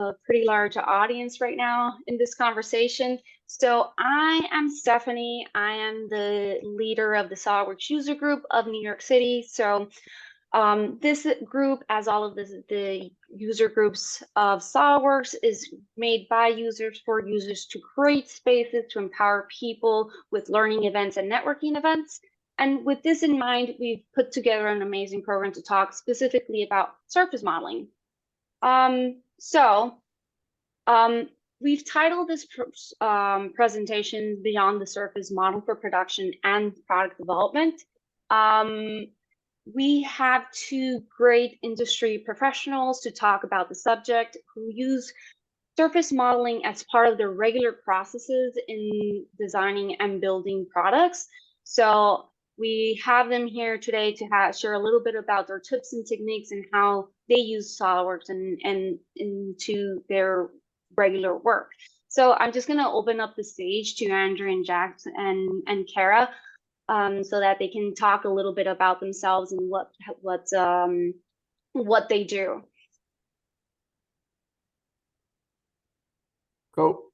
a pretty large audience right now in this conversation. So I am Stephanie. I am the leader of the SolidWorks user group of New York City. So this group, as all of the user groups of SolidWorks, is made by users for users to create spaces to empower people with learning events and networking events. And with this in mind, we've put together an amazing program to talk specifically about surface modeling. We've titled this presentation Beyond the Surface Model for Production and Product Development. We have two great industry professionals to talk about the subject who use surface modeling as part of their regular processes in designing and building products. So we have them here today to share a little bit about their tips and techniques and how they use SolidWorks and into their regular work. So I'm just going to open up the stage to Andrew and Jax and Kara, so that they can talk a little bit about themselves and what they do. Cool.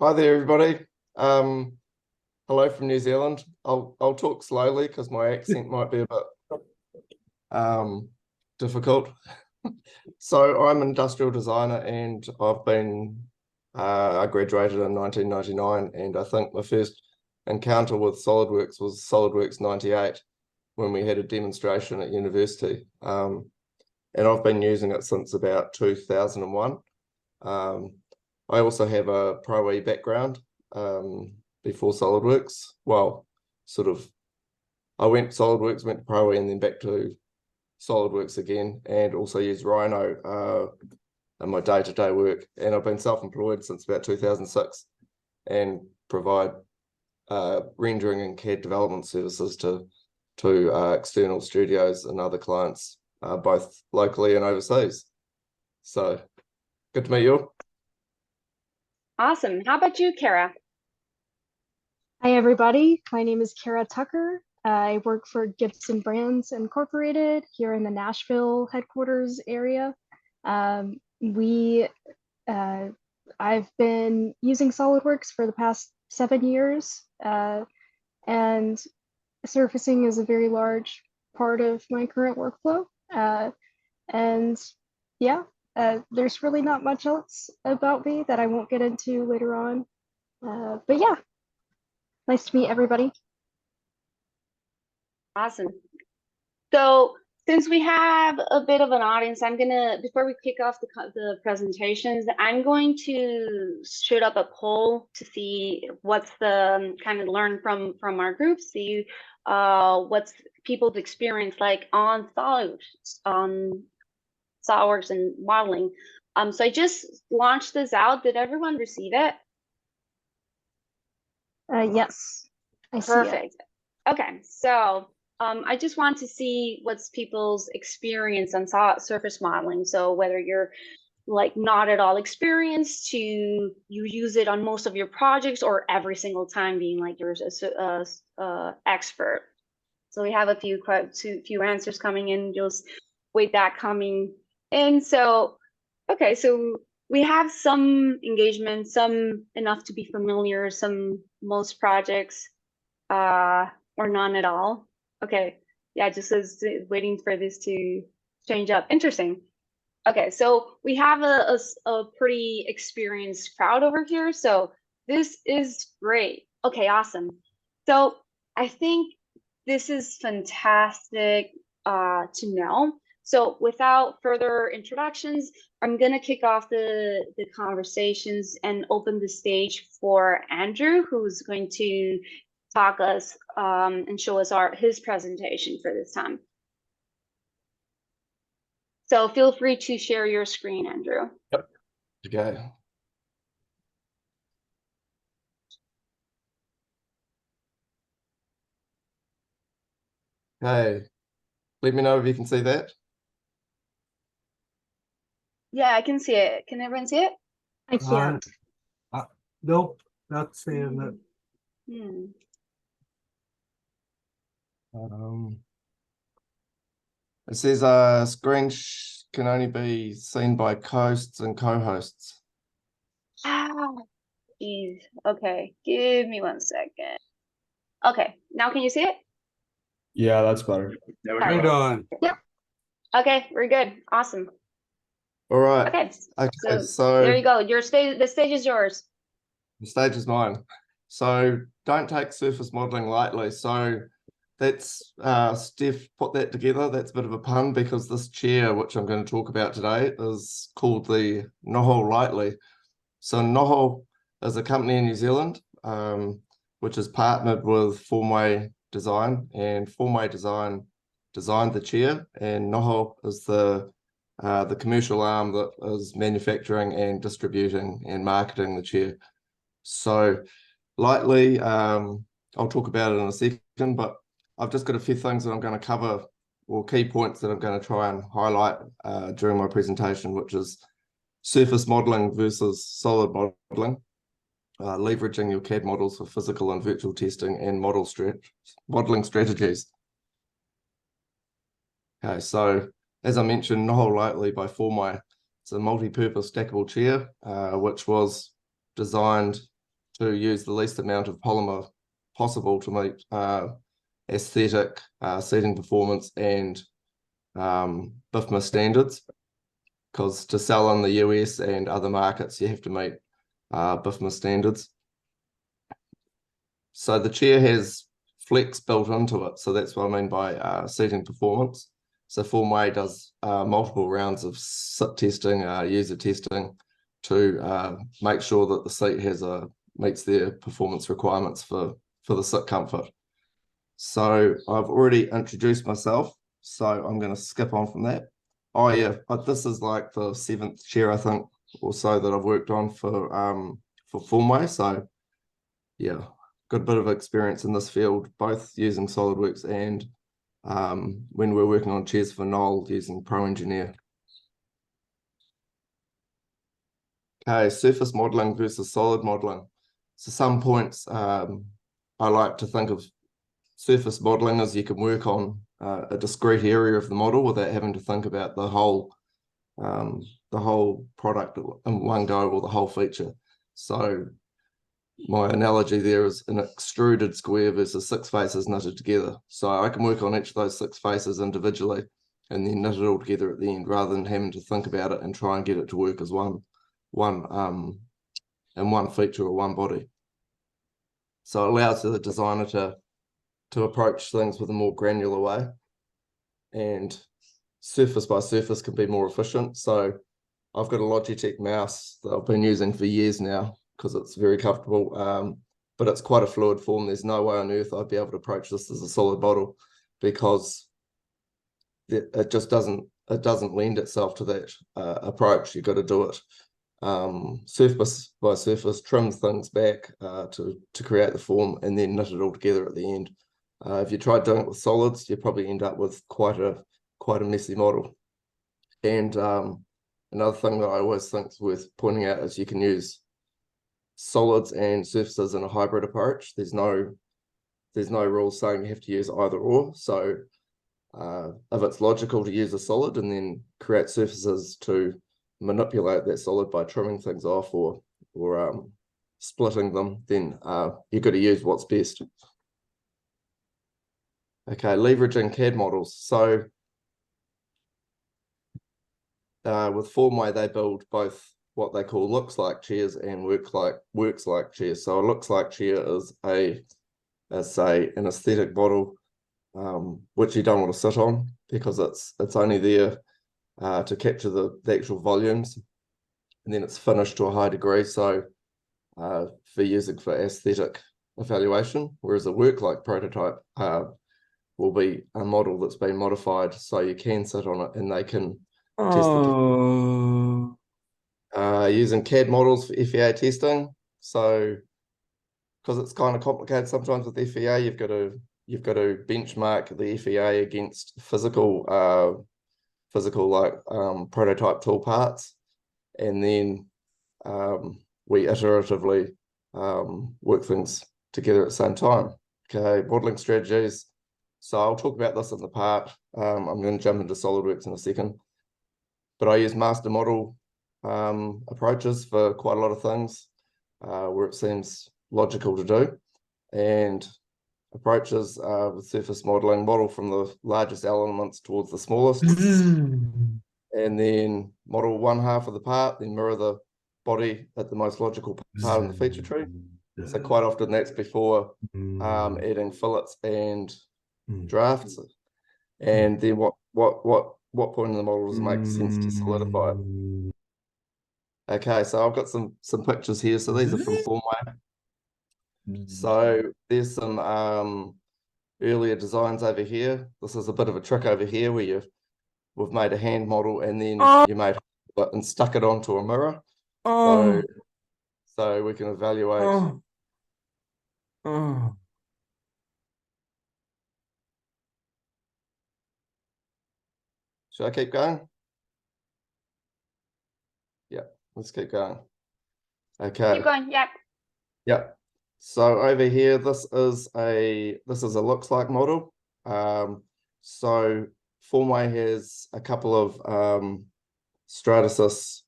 Hi there, everybody. Hello from New Zealand. I'll talk slowly because my accent might be a bit difficult. So I'm an industrial designer, and I graduated in 1999, and I think my first encounter with SolidWorks was SolidWorks 98 when we had a demonstration at university. And I've been using it since about 2001. I also have a Pro E background before SolidWorks. Well, I went to SolidWorks, went to Pro E, and then back to SolidWorks again, and also used Rhino in my day-to-day work. And I've been self-employed since about 2006 and provide rendering and CAD development services to external studios and other clients, both locally and overseas. So good to meet you all. Awesome. How about you, Kara? Hi, everybody. My name is Kara Tucker. I work for Gibson Brands Incorporated here in the Nashville headquarters area. I've been using SolidWorks for the past 7 years, and surfacing is a very large part of my current workflow. There's really not much else about me that I won't get into later on. But yeah, nice to meet everybody. Awesome. So since we have a bit of an audience, before we kick off the presentations, I'm going to shoot up a poll to see what's the kind of learn from our group, see what's people's experience like on SolidWorks and modeling. So I just launched this out. Did everyone receive it? Yes, I see it. Perfect. Okay, so I just want to see what's people's experience on surface modeling. So whether you're like not at all experienced to you use it on most of your projects, or every single time being like you're a expert. So we have a few answers coming in. Just wait that coming in. So okay, so we have some engagement, some enough to be familiar, most projects, or none at all. Okay, yeah, just as waiting for this to change up. Interesting. Okay, so we have a pretty experienced crowd over here, so this is great. Okay, awesome. So I think this is fantastic to know. So without further introductions, I'm going to kick off the conversations and open the stage for Andrew, who's going to talk us and show us his presentation for this time. So feel free to share your screen, Andrew. Yep. Okay. Okay. Let me know if you can see that. Yeah, I can see it. Can everyone see it? I can't. Nope, not seeing it. It says screen can only be seen by hosts and co-hosts. Ah, geez. Okay, give me 1 second. Okay, now can you see it? Yeah, that's better. There we Right go. on. Okay, we're good. Awesome. All right. Okay, Okay, so there so you go. The stage is yours. the stage is mine. So don't take surface modeling lightly. So that's Steph put that together. That's a bit of a pun because this chair, which I'm going to talk about today, is called the Noho Lightly. So Noho is a company in New Zealand, which is partnered with Formway Design, and Formway Design designed the chair, and Noho is the commercial arm that is manufacturing and distributing and marketing the chair. So lightly, I'll talk about it in a second, but I've just got a few things that I'm going to cover, or key points that I'm going to try and highlight during my presentation, which is surface modeling versus solid modeling, leveraging your CAD models for physical and virtual testing, and modeling strategies. Okay, so as I mentioned, Noho Lightly by Formway. It's a multi-purpose stackable chair, which was designed to use the least amount of polymer possible to meet aesthetic, seating performance, and BIFMA standards. Because to sell in the US and other markets, you have to meet BIFMA standards. So the chair has flex built into it. So that's what I mean by seating performance. So Formway does multiple rounds of sit testing, user testing to make sure that the seat meets their performance requirements for the sit comfort. So I've already introduced myself, so I'm going to skip on from that. Oh yeah, but this is like the 7th chair, I think, or so that I've worked on for Formway. So yeah, got a bit of experience in this field, both using SolidWorks and when we're working on chairs for Knoll using Pro Engineer. Okay, surface modeling versus solid modeling. So some points I like to think of surface modeling as you can work on a discrete area of the model without having to think about the whole product in one go or the whole feature. So my analogy there is an extruded square versus 6 faces knitted together. So I can work on each of those 6 faces individually and then knit it all together at the end, rather than having to think about it and try and get it to work as one feature or one body. So it allows the designer to approach things with a more granular way, and surface by surface can be more efficient. So I've got a Logitech mouse that I've been using for years now because it's very comfortable, but it's quite a fluid form. There's no way on earth I'd be able to approach this as a solid model because it just doesn't lend itself to that approach. You've got to do it surface by surface, trim things back to create the form, and then knit it all together at the end. If you tried doing it with solids, you probably end up with quite a messy model. And another thing that I always think is worth pointing out is you can use solids and surfaces in a hybrid approach. There's no rule saying you have to use either or. So if it's logical to use a solid and then create surfaces to manipulate that solid by trimming things off or splitting them, then you've got to use what's best. Okay, leveraging CAD models. So with Formway, they build both what they call looks like chairs and works like chairs. So a looks like chair is an aesthetic model which you don't want to sit on because it's only there to capture the actual volumes, and then it's finished to a high degree, so for using for aesthetic evaluation. Whereas a work like prototype will be a model that's been modified so you can sit on it and they can test using CAD models for FEA testing. So because it's kind of complicated sometimes with FEA, you've got to benchmark the FEA against physical like prototype tool parts, and then we iteratively work things together at the same time. Okay, modeling strategies. So I'll talk about this in the part. I'm going to jump into SolidWorks in a second. but I use master model approaches for quite a lot of things where it seems logical to do, and approaches with surface modeling, model from the largest elements towards the smallest, and then model one half of the part, then mirror the body at the most logical part of the feature tree. So quite often that's before adding fillets and drafts, and then what point in the model does it make sense to solidify it? Okay, so I've got some pictures here. So these are from Formway. So there's some earlier designs over here. This is a bit of a trick over here where we've made a hand model and then you made it and stuck it onto a mirror. So we can evaluate. Should I keep going? Yeah, let's keep going. Okay. Keep going. Yeah. Yeah. So over here, this is a looks like model. So Formway has a couple of Stratasys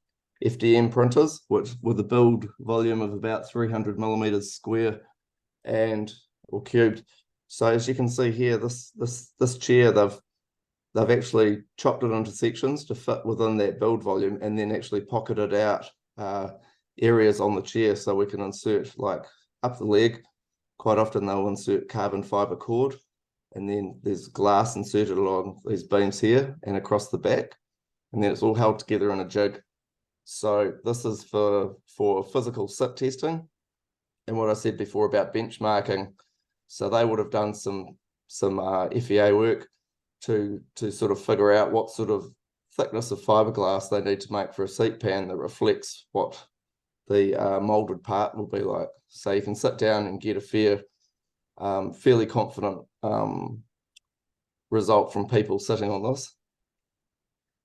FDM printers, which with a build volume of about 300 millimeters square or cubed. So as you can see here, this chair, they've actually chopped it into sections to fit within that build volume, and then actually pocketed out areas on the chair so we can insert, like up the leg. Quite often they'll insert carbon fiber cord, and then there's glass inserted along these beams here and across the back, and then it's all held together in a jig. So this is for physical sit testing, and what I said before about benchmarking. So they would have done some FEA work to sort of figure out what sort of thickness of fiberglass they need to make for a seat pan that reflects what the molded part will be like. So you can sit down and get a fairly confident result from people sitting on this.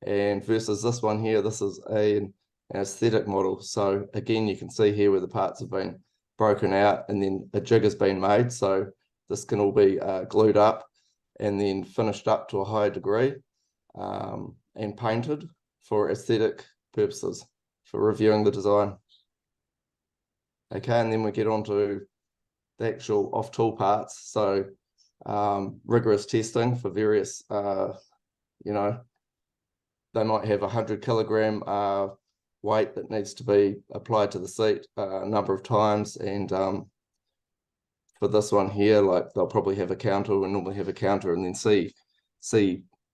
And versus this one here, this is an aesthetic model. So again, you can see here where the parts have been broken out and then a jig has been made. So this can all be glued up and then finished up to a high degree and painted for aesthetic purposes, for reviewing the design. Okay, and then we get on to the actual off-tool parts. So rigorous testing for various, they might have 100 kilogram weight that needs to be applied to the seat a number of times. And for this one here, like they'll probably have a counter, and normally have a counter, and then see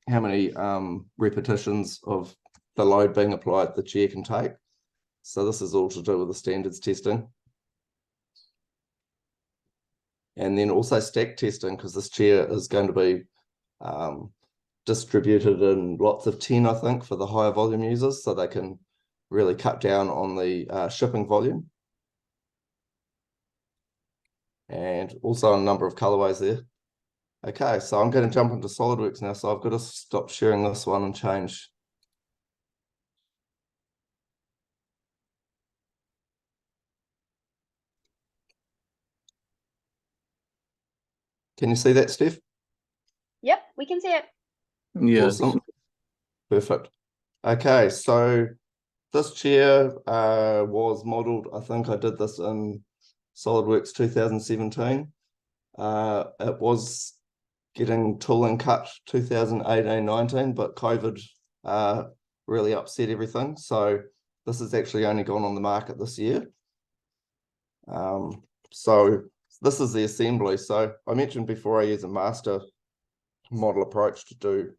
how many repetitions of the load being applied the chair can take. So this is all to do with the standards testing. And then also stack testing, because this chair is going to be distributed in lots of 10, I think, for the higher volume users, so they can really cut down on the shipping volume. And also a number of colorways there. Okay, so I'm going to jump into SolidWorks now, so I've got to stop sharing this one and change. Can you see that, Steph? Yep, we can see it. Yes. Awesome. Perfect. Okay, so this chair was modeled, I think I did this in SolidWorks 2017. It was getting tooling cut 2018-19, but COVID really upset everything. So this has actually only gone on the market this year. So this is the assembly. So I mentioned before I use a master model approach to do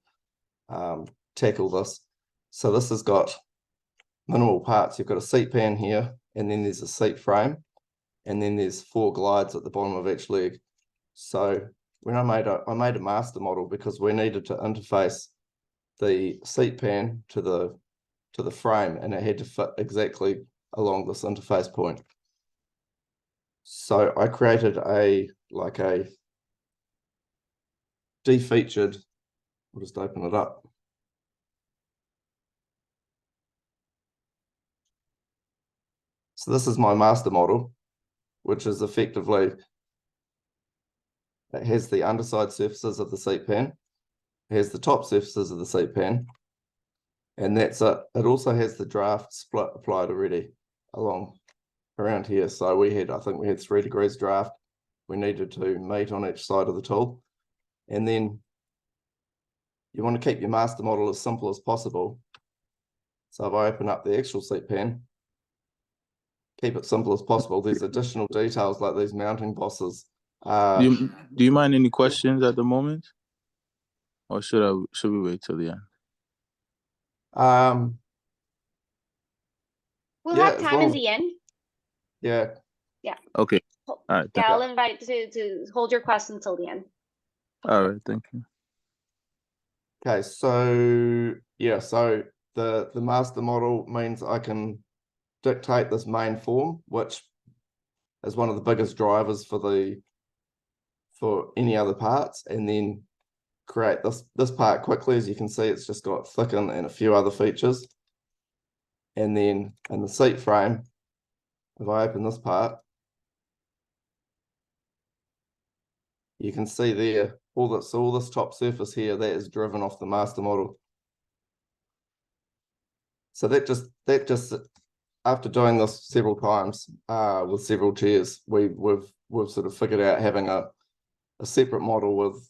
tackle this. So this has got minimal parts. You've got a seat pan here, and then there's a seat frame, and then there's 4 glides at the bottom of each leg. So when I made a master model, because we needed to interface the seat pan to the frame, and it had to fit exactly along this interface point. So I created a defeatured, I'll just open it up. So this is my master model, which is effectively, it has the underside surfaces of the seat pan, it has the top surfaces of the seat pan, And that's it. It also has the draft split applied already along around here. So I think we had 3 degrees draft. We needed to meet on each side of the tool. And then you want to keep your master model as simple as possible. So if I open up the actual seat pan, keep it simple as possible. There's additional details like these mounting bosses. Do you mind any questions at the moment? Or should we wait till the end? We'll Yeah, have as time long in as- the end. Yeah. Okay. All right. Yeah, I'll invite to hold your question until the end. All right. Thank you. Okay, so yeah, so the master model means I can dictate this main form, which is one of the biggest drivers for any other parts, and then create this part quickly. As you can see, it's just got thicken and a few other features. And then in the seat frame, if I open this part, you can see there all this top surface here that is driven off the master model. So that just after doing this several times with several chairs, we've sort of figured out having a separate model with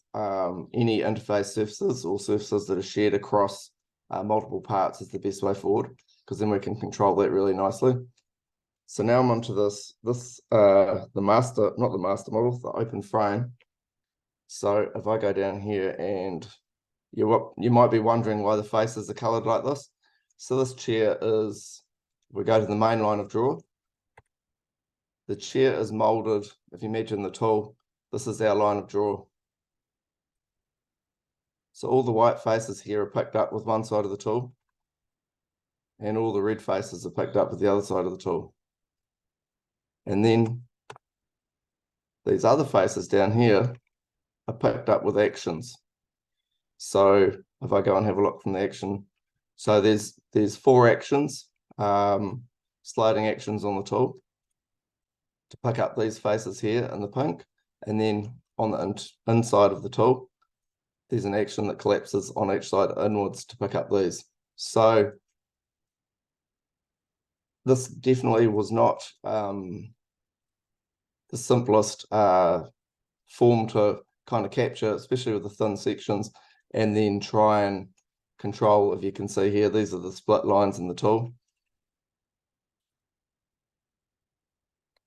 any interface surfaces or surfaces that are shared across multiple parts is the best way forward, because then we can control that really nicely. So now I'm onto the master, not the master model, the open frame. So if I go down here, and you might be wondering why the faces are colored like this. So this chair is, we go to the main line of draw. The chair is molded, if you imagine the tool, this is our line of draw. So all the white faces here are picked up with one side of the tool, and all the red faces are picked up with the other side of the tool. And then these other faces down here are picked up with actions. So if I go and have a look from the action, so there's 4 actions, sliding actions on the tool to pick up these faces here in the pink, and then on the inside of the tool, there's an action that collapses on each side inwards to pick up these. So this definitely was not the simplest form to kind of capture, especially with the thin sections, and then try and control. If you can see here, these are the split lines in the tool.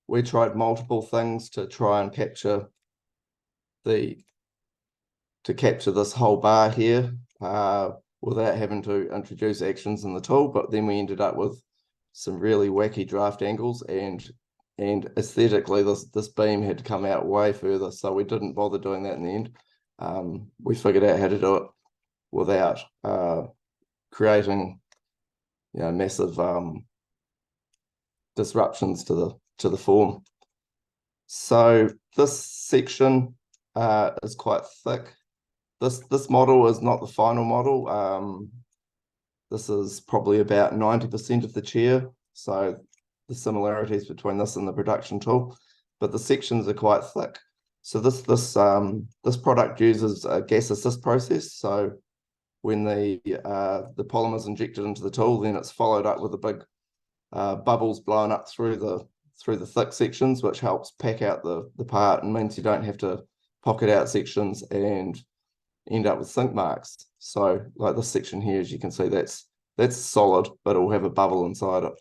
We tried multiple things to try and capture this whole bar here without having to introduce actions in the tool, but then we ended up with some really wacky draft angles, and aesthetically this beam had to come out way further, so we didn't bother doing that in the end. We figured out how to do it without creating massive disruptions to the form. So this section is quite thick. This model is not the final model. This is probably about 90% of the chair, so the similarities between this and the production tool, but the sections are quite thick. So this product uses a gas assist process. So when the polymer is injected into the tool, then it's followed up with a big bubbles blowing up through the thick sections, which helps pack out the part and means you don't have to pocket out sections and end up with sink marks. So like this section here, as you can see, that's solid, but it will have a bubble inside it.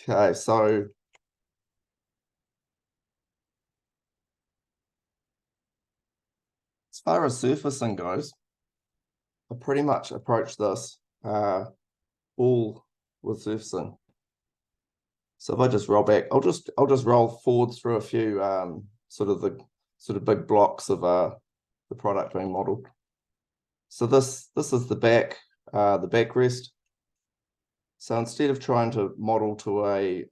Okay, so as far as surfacing goes, I pretty much approach this all with surfacing. So if I just roll back, I'll just roll forward through a few sort of big blocks of the product being modeled. So this is the backrest. So instead of trying to model to a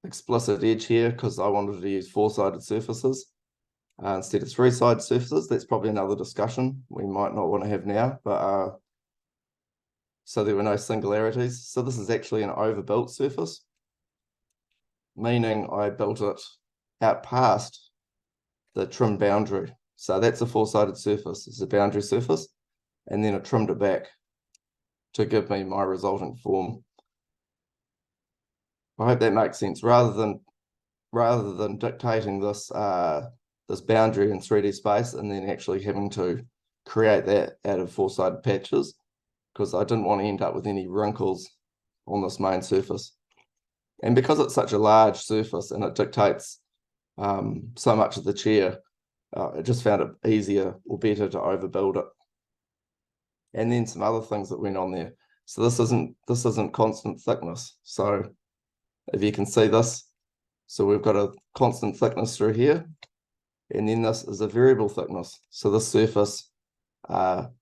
explicit edge here, because I wanted to use 4-sided surfaces instead of 3-sided surfaces, that's probably another discussion we might not want to have now, but so there were no singularities. So this is actually an overbuilt surface, meaning I built it out past the trim boundary. So that's a four-sided surface. It's a boundary surface. And then I trimmed it back to give me my resulting form. I hope that makes sense. Rather than dictating this this boundary in 3D space and then actually having to create that out of four-sided patches, because I didn't want to end up with any wrinkles on this main surface. And because it's such a large surface and it dictates so much of the chair, I just found it easier or better to overbuild it. And then some other things that went on there. So this isn't constant thickness. So if you can see this, so we've got a constant thickness through here, and then this is a variable thickness. So this surface sort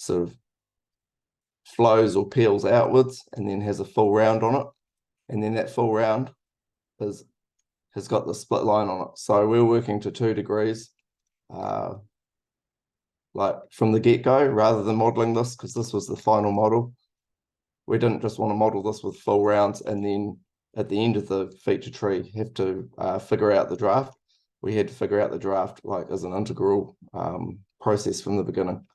of flows or peels outwards and then has a full round on it. And then that full round has got the split line on it. So we're working to 2 degrees like from the get-go, rather than modeling this, because this was the final model. We didn't just want to model this with full rounds and then at the end of the feature tree have to figure out the draft. We had to figure out the draft like as an integral process from the beginning.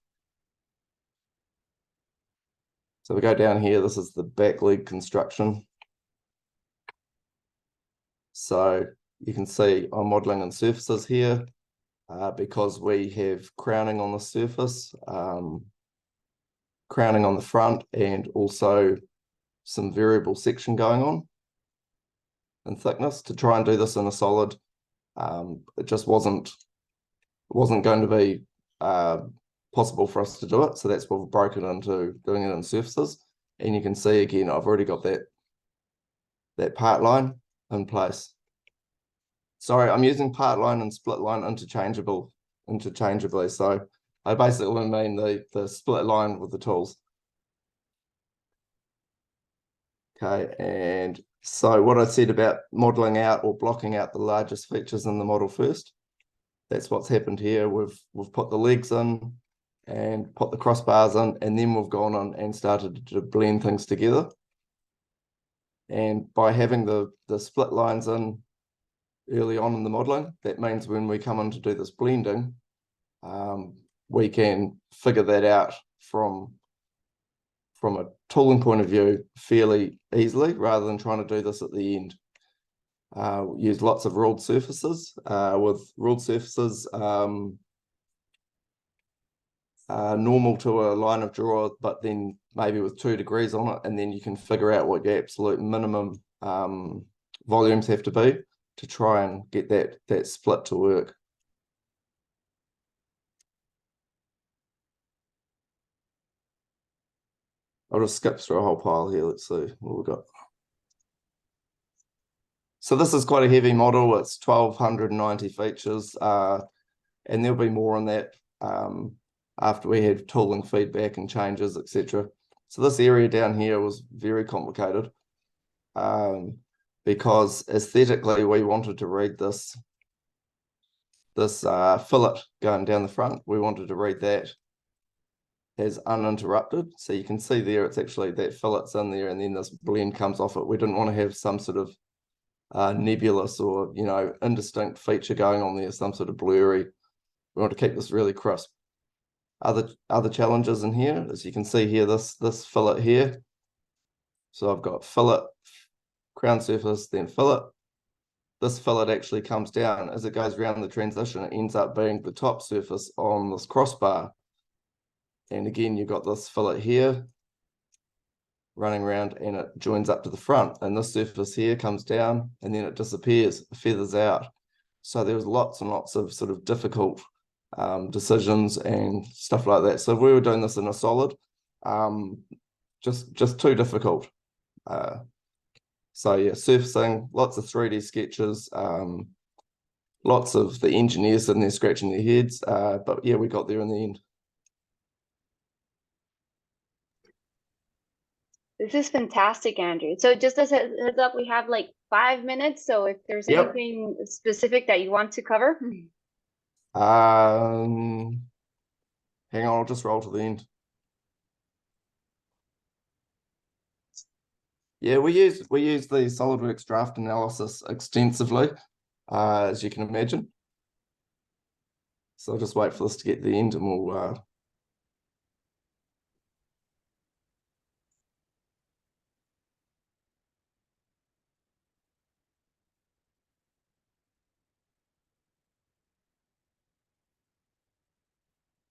So we go down here, this is the back leg construction. So you can see I'm modeling in surfaces here because we have crowning on the surface, crowning on the front, and also some variable section going on in thickness. To try and do this in a solid, it just wasn't going to be possible for us to do it. So that's what we've broken into doing it in surfaces. And you can see again, I've already got that part line in place. Sorry, I'm using part line and split line interchangeably. So I basically mean the split line with the tools. Okay, and so what I said about modeling out or blocking out the largest features in the model first, that's what's happened here. We've put the legs in and put the crossbars in, and then we've gone on and started to blend things together. And by having the split lines in early on in the modeling, that means when we come in to do this blending, we can figure that out from a tooling point of view fairly easily, rather than trying to do this at the end. Use lots of ruled surfaces. With ruled surfaces, normal to a line of draw, but then maybe with 2 degrees on it, and then you can figure out what your absolute minimum volumes have to be to try and get that split to work. I'll just skip through a whole pile here. Let's see what we've got. So this is quite a heavy model. It's 1,290 features, and there'll be more on that after we have tooling feedback and changes, etc. So this area down here was very complicated because aesthetically we wanted to read this fillet going down the front. We wanted to read that as uninterrupted. So you can see there, it's actually that fillet's in there and then this blend comes off it. We didn't want to have some sort of nebulous or, indistinct feature going on there, some sort of blurry. We want to keep this really crisp. Other challenges in here, as you can see here, this fillet here. So I've got fillet, crown surface, then fillet. This fillet actually comes down as it goes around the transition. It ends up being the top surface on this crossbar. And again, you've got this fillet here running around and it joins up to the front. And this surface here comes down and then it disappears, feathers out. So there was lots and lots of sort of difficult decisions and stuff like that. So if we were doing this in a solid, just too difficult. So yeah, surfacing, lots of 3D sketches, lots of the engineers sitting there scratching their heads. But yeah, we got there in the end. This is fantastic, Andrew. So just as a heads up, we have like 5 minutes. So if there's anything specific that you want to cover. Hang on, I'll just roll to the end. Yeah, we use the SolidWorks draft analysis extensively, as you can imagine. So I'll just wait for this to get to the end and we'll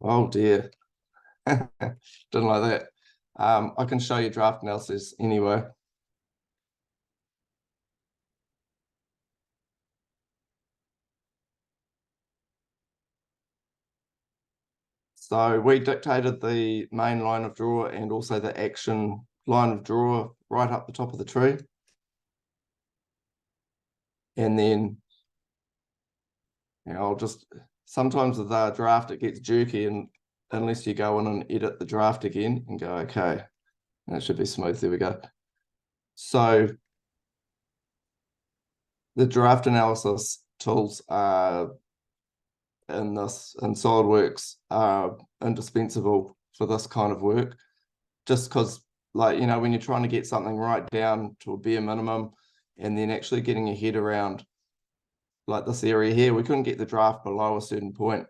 oh dear. Didn't like that. I can show you draft analysis anyway. So we dictated the main line of draw and also the action line of draw right up the top of the tree. And then I'll just, sometimes with the draft, it gets jerky, and unless you go in and edit the draft again and go, okay, and it should be smooth. There we go. So the draft analysis tools are in SolidWorks are indispensable for this kind of work, just because, like, when you're trying to get something right down to a bare minimum and then actually getting your head around, like this area here, we couldn't get the draft below a certain point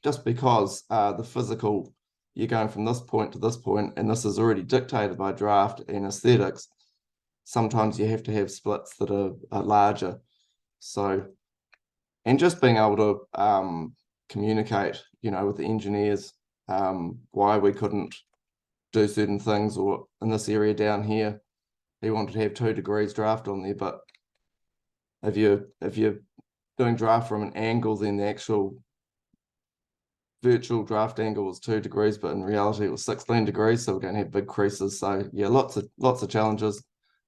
just because the physical, you're going from this point to this point, and this is already dictated by draft and aesthetics. Sometimes you have to have splits that are larger. So, and just being able to communicate, with the engineers, why we couldn't do certain things, or in this area down here, he wanted to have 2 degrees draft on there, but if you're doing draft from an angle, then the actual virtual draft angle was 2 degrees, but in reality it was 16 degrees, so we're going to have big creases. So yeah, lots of challenges,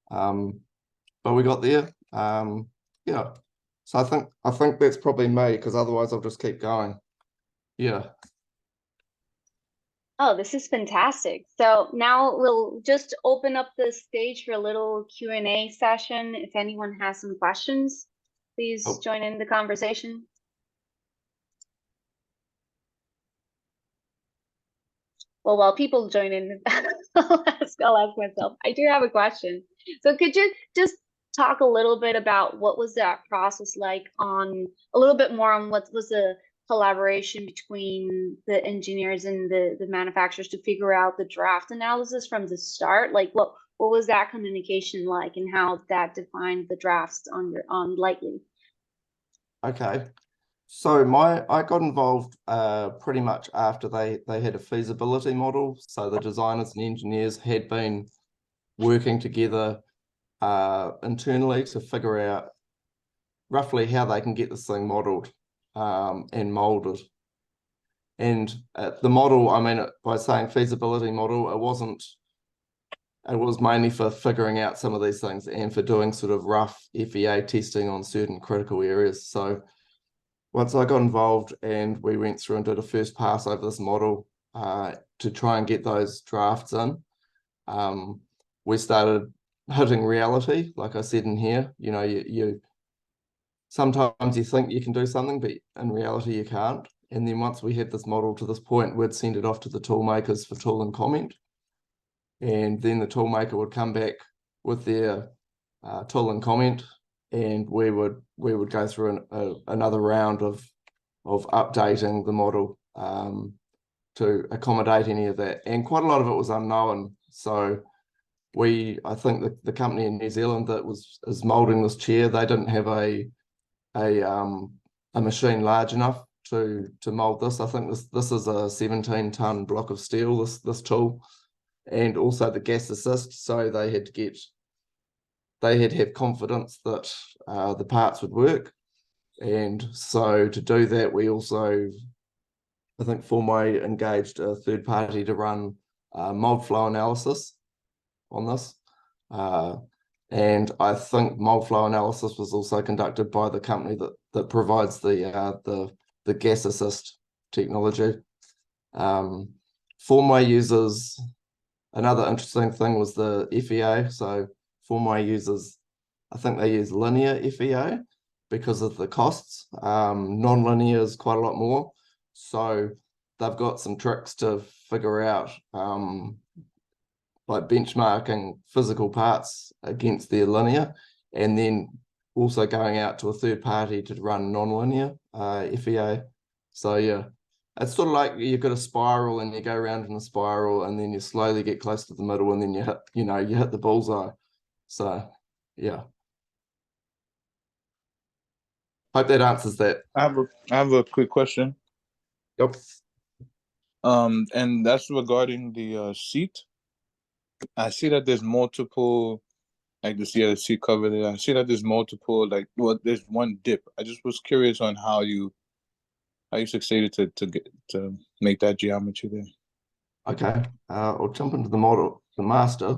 but we got there. Yeah, so I think that's probably me, because otherwise I'll just keep going. Yeah. Oh, this is fantastic. So now we'll just open up the stage for a little Q&A session. If anyone has some questions, please join in the conversation. Well, while people join in, I'll ask myself. I do have a question. So could you just talk a little bit about what was that process like, on a little bit more on what was the collaboration between the engineers and the manufacturers to figure out the draft analysis from the start? Like what was that communication like, and how that defined the drafts on Lightly? Okay. So I got involved pretty much after they had a feasibility model. So the designers and engineers had been working together internally to figure out roughly how they can get this thing modeled and molded. And the model, I mean, by saying feasibility model, it was mainly for figuring out some of these things and for doing sort of rough FEA testing on certain critical areas. So once I got involved and we went through and did a first pass over this model to try and get those drafts in, we started hitting reality. Like I said in here, you sometimes you think you can do something, but in reality you can't. And then once we had this model to this point, we'd send it off to the tool makers for tool and comment. And then the tool maker would come back with their tool and comment, and we would go through another round of updating the model to accommodate any of that. And quite a lot of it was unknown. So I think the company in New Zealand that is molding this chair, they didn't have a machine large enough to mold this. I think this is a 17-ton block of steel, this tool, and also the gas assist. So they had to have confidence that the parts would work. And so to do that, we also, I think Formway engaged a third party to run mold flow analysis on this. And I think mold flow analysis was also conducted by the company that provides the gas assist technology. Formway uses, another interesting thing was the FEA. So Formway uses, I think they use linear FEA because of the costs. Non-linear is quite a lot more. So they've got some tricks to figure out, like benchmarking physical parts against their linear, and then also going out to a third party to run non-linear FEA. So yeah, it's sort of like you've got a spiral and you go around in a spiral and then you slowly get close to the middle and then you hit, you hit the bullseye. So yeah. Hope that answers that. I have a quick question. Yep. And that's regarding the seat. I see that there's multiple, like the seat cover there. I see that there's multiple, like, well, there's one dip. I just was curious on how you succeeded to make that geometry there. Okay. I'll jump into the model, the master.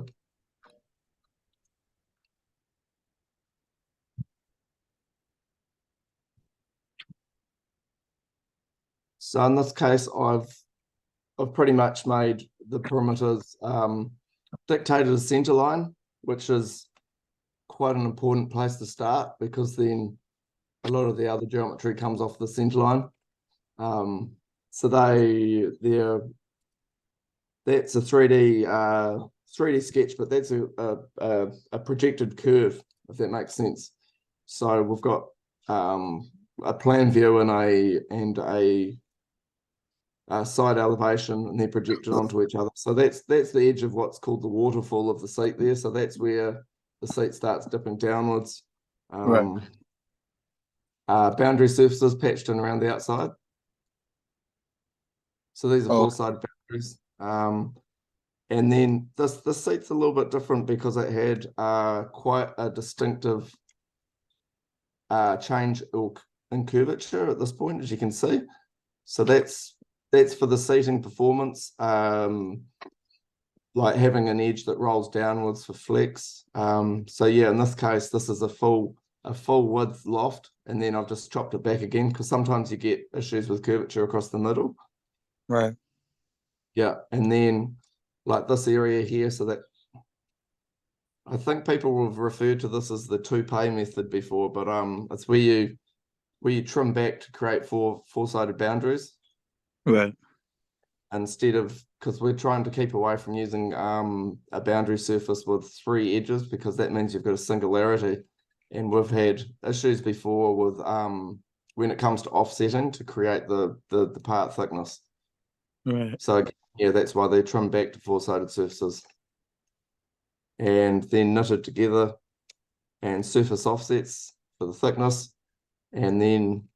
So in this case, I've pretty much made the perimeters dictated a center line, which is quite an important place to start because then a lot of the other geometry comes off the center line. So that's a 3D sketch, but that's a projected curve, if that makes sense. So we've got a plan view and a side elevation, and they're projected onto each other. So that's the edge of what's called the waterfall of the seat there. So that's where the seat starts dipping downwards. Right. Boundary surfaces patched in around the outside. So these are full side boundaries. And then this seat's a little bit different because it had quite a distinctive change in curvature at this point, as you can see. So that's for the seating performance, like having an edge that rolls downwards for flex. So yeah, in this case, this is a full width loft, and then I've just chopped it back again because sometimes you get issues with curvature across the middle. Right. Yeah, and then like this area here, so that I think people have referred to this as the toupee method before, but it's where you trim back to create four-sided boundaries. Right. Instead of, because we're trying to keep away from using a boundary surface with 3 edges, because that means you've got a singularity. And we've had issues before with when it comes to offsetting to create the part thickness. Right. So yeah, that's why they trim back to 4-sided surfaces and then knitted together and surface offsets for the thickness. And then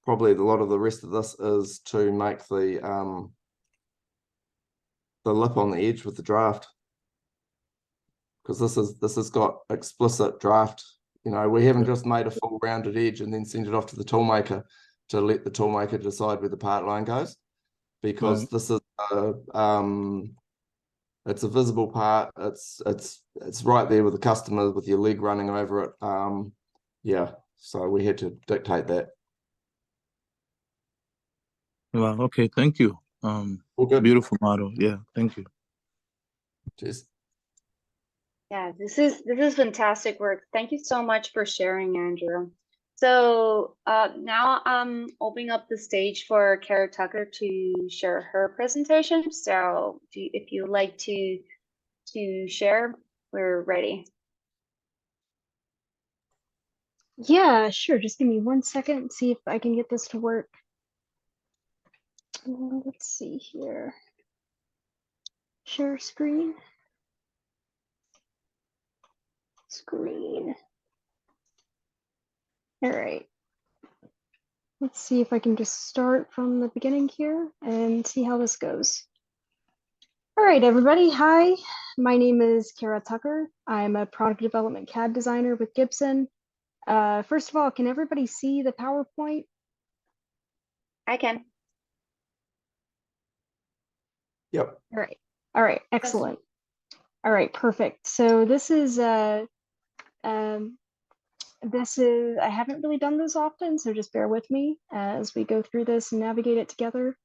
probably a lot of the rest of this is to make the lip on the edge with the draft, because this has got explicit draft. We haven't just made a full rounded edge and then send it off to the toolmaker to let the toolmaker decide where the part line goes, because this is it's a visible part. It's right there with the customer with your leg running over it. Yeah, so we had to dictate that. Well, okay, thank you. All good. Beautiful model. Yeah, thank you. Cheers. Yeah, this is fantastic work. Thank you so much for sharing, Andrew. So now I'm opening up the stage for Kara Tucker to share her presentation. So if you'd like to share, we're ready. Yeah, sure. Just give me 1 second, see if I can get this to work. Let's see here. Share screen. All right. Let's see if I can just start from the beginning here and see how this goes. All right, everybody. Hi, my name is Kara Tucker. I'm a product development CAD designer with Gibson. First of all, can everybody see the PowerPoint? I can. Yep. All right, excellent. All right, perfect. So this is I haven't really done this often, so just bear with me as we go through this and navigate it together.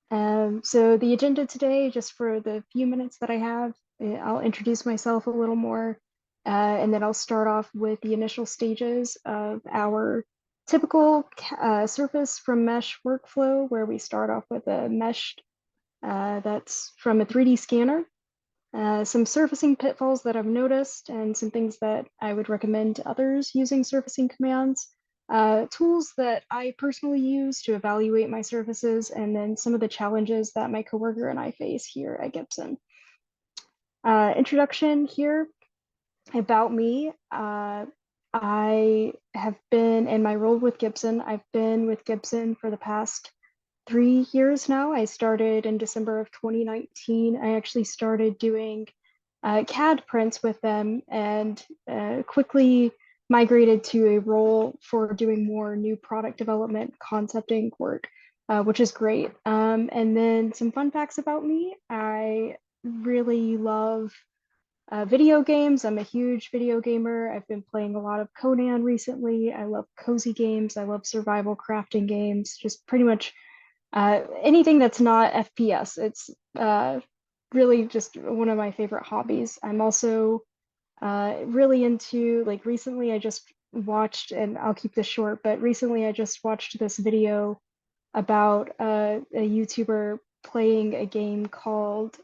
So the agenda today, just for the few minutes that I have, I'll introduce myself a little more, and then I'll start off with the initial stages of our typical surface from mesh workflow, where we start off with a mesh that's from a 3D scanner. Some surfacing pitfalls that I've noticed and some things that I would recommend to others using surfacing commands. tools that I personally use to evaluate my surfaces, and then some of the challenges that my coworker and I face here at Gibson. Introduction here about me. I have been in my role with Gibson. I've been with Gibson for the past 3 years now. I started in December of 2019. I actually started doing CAD prints with them and quickly migrated to a role for doing more new product development, concepting work, which is great. And then some fun facts about me. I really love video games. I'm a huge video gamer. I've been playing a lot of Conan recently. I love cozy games. I love survival crafting games, just pretty much anything that's not FPS. It's really just one of my favorite hobbies. I'm also really into, like, recently I just watched, and I'll keep this short, but recently I just watched this video about a YouTuber playing a game called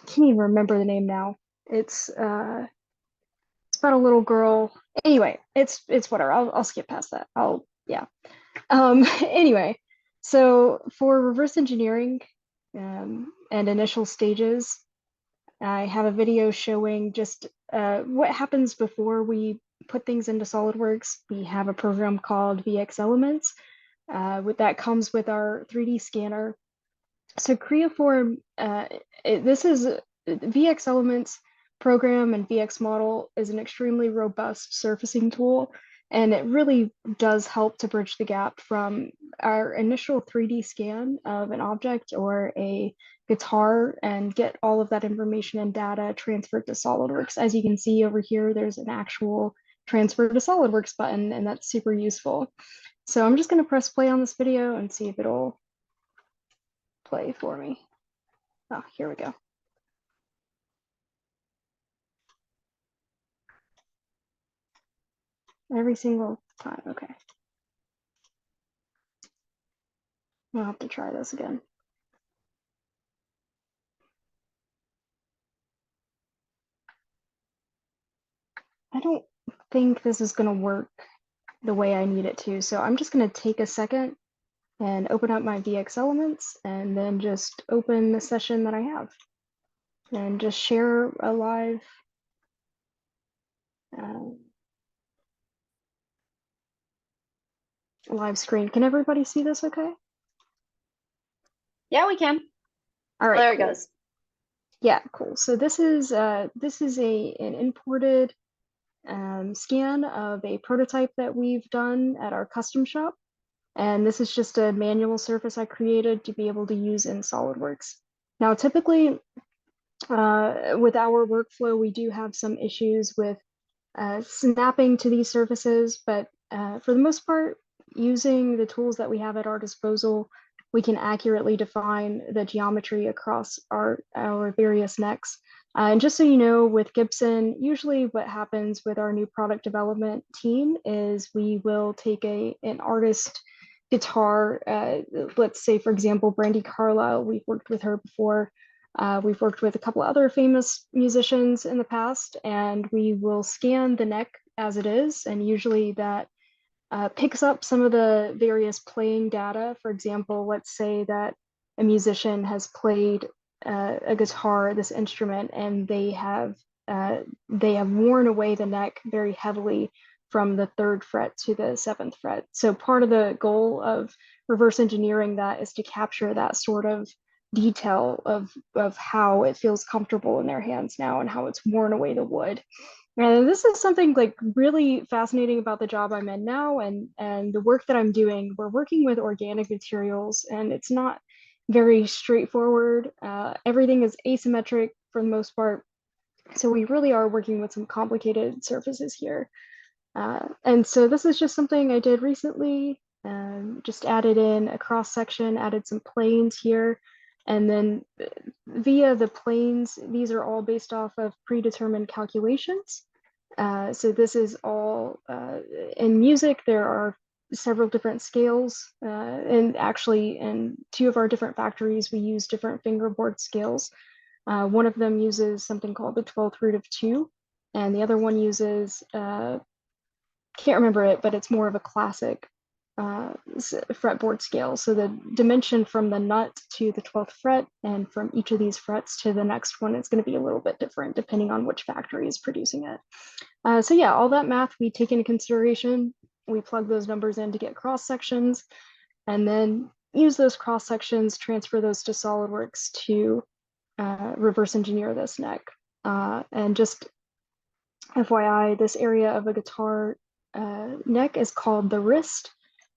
can't even remember the name now. It's about a little girl. Anyway, it's whatever. I'll skip past that. Yeah. Anyway, so for reverse engineering and initial stages, I have a video showing just what happens before we put things into SolidWorks. We have a program called VX Elements that comes with our 3D scanner. So Creaform, this is VX Elements program, and VX model is an extremely robust surfacing tool, and it really does help to bridge the gap from our initial 3D scan of an object or a guitar and get all of that information and data transferred to SolidWorks. As you can see over here, there's an actual transfer to SolidWorks button, and that's super useful. So I'm just going to press play on this video and see if it'll play for me. Oh, here we go. Every single time, okay. I'll have to try this again. I don't think this is gonna work the way I need it to, so I'm just gonna take a second and open up my VX Elements and then just open the session that I have and just share a live live screen. Can everybody see this okay? Yeah, we can. All right, There it cool. goes. Yeah, cool. So this is an imported scan of a prototype that we've done at our custom shop. And this is just a manual surface I created to be able to use in SolidWorks. Now, typically with our workflow, we do have some issues with snapping to these surfaces, but for the most part, using the tools that we have at our disposal, we can accurately define the geometry across our various necks. And just so you know, with Gibson, usually what happens with our new product development team is we will take an artist guitar, let's say, for example, Brandy Carlisle, we've worked with her before. We've worked with a couple other famous musicians in the past, and we will scan the neck as it is, and usually that picks up some of the various playing data. For example, let's say that a musician has played a guitar, this instrument, and they have worn away the neck very heavily from the 3rd fret to the 7th fret. So part of the goal of reverse engineering that is to capture that sort of detail of how it feels comfortable in their hands now and how it's worn away the wood. And this is something like really fascinating about the job I'm in now and the work that I'm doing. We're working with organic materials, and it's not very straightforward. Everything is asymmetric for the most part. So we really are working with some complicated surfaces here. And so this is just something I did recently. Just added in a cross section, added some planes here. And then via the planes, these are all based off of predetermined calculations. So this is all in music. There are several different scales, and actually in 2 of our different factories, we use different fingerboard scales. One of them uses something called the 12th root of 2, and the other one uses can't remember it, but it's more of a classic fretboard scale. So the dimension from the nut to the 12th fret and from each of these frets to the next one is going to be a little bit different depending on which factory is producing it. So yeah, all that math we take into consideration. We plug those numbers in to get cross sections, and then use those cross sections, transfer those to SolidWorks to reverse engineer this neck. And just FYI, this area of a guitar neck is called the wrist,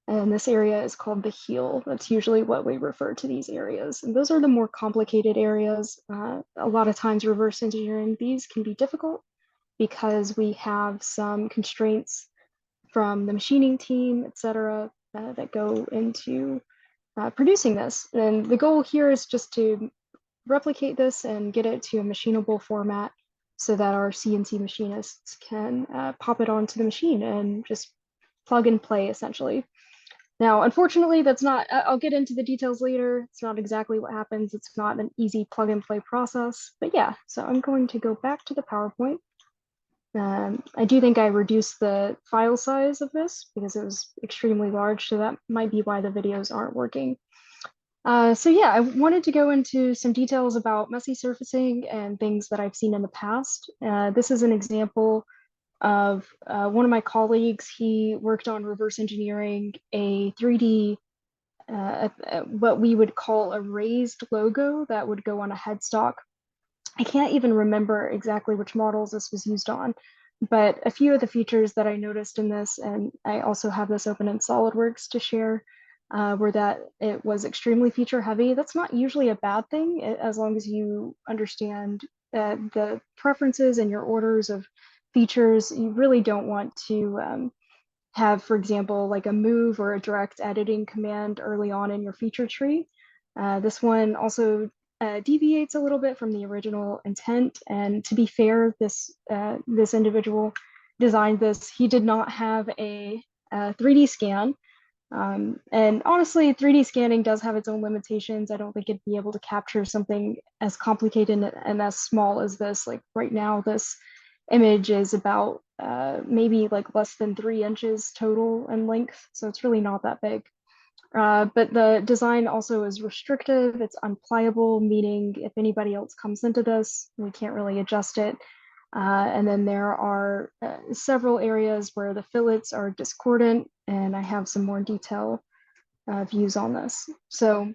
and this area is called the heel. That's usually what we refer to these areas. And those are the more complicated areas. A lot of times reverse engineering these can be difficult because we have some constraints from the machining team, etc., that go into producing this. And the goal here is just to replicate this and get it to a machinable format so that our CNC machinists can pop it onto the machine and just plug and play essentially. Now, unfortunately, that's not, I'll get into the details later. It's not exactly what happens. It's not an easy plug and play process, but yeah, so I'm going to go back to the PowerPoint. I do think I reduced the file size of this because it was extremely large, so that might be why the videos aren't working. So yeah, I wanted to go into some details about messy surfacing and things that I've seen in the past. This is an example of one of my colleagues. He worked on reverse engineering a 3D, what we would call a raised logo that would go on a headstock. I can't even remember exactly which models this was used on, but a few of the features that I noticed in this, and I also have this open in SolidWorks to share, were that it was extremely feature heavy. That's not usually a bad thing as long as you understand the preferences and your orders of features. You really don't want to have, for example, like a move or a direct editing command early on in your feature tree. This one also deviates a little bit from the original intent. And to be fair, this individual designed this. He did not have a 3D scan. And honestly, 3D scanning does have its own limitations. I don't think it'd be able to capture something as complicated and as small as this. Like right now, this image is about maybe like less than 3 inches total in length. So it's really not that big. But the design also is restrictive. It's unpliable, meaning if anybody else comes into this, we can't really adjust it. And then there are several areas where the fillets are discordant, and I have some more detail views on this. So,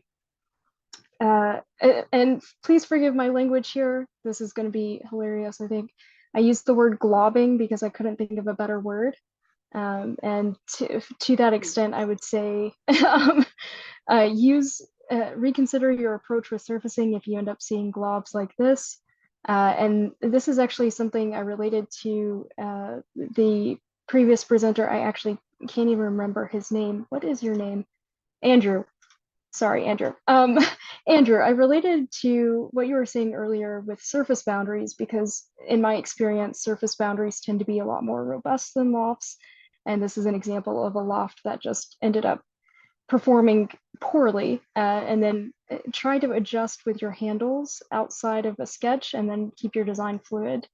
and please forgive my language here. This is going to be hilarious, I think. I used the word globbing because I couldn't think of a better word. And to that extent, I would say reconsider your approach with surfacing if you end up seeing globs like this. And this is actually something I related to the previous presenter. I actually can't even remember his name. What is your name? Andrew. Sorry, Andrew. Andrew, I related to what you were saying earlier with surface boundaries, because in my experience, surface boundaries tend to be a lot more robust than lofts. And this is an example of a loft that just ended up performing poorly, and then try to adjust with your handles outside of a sketch and then keep your design fluid.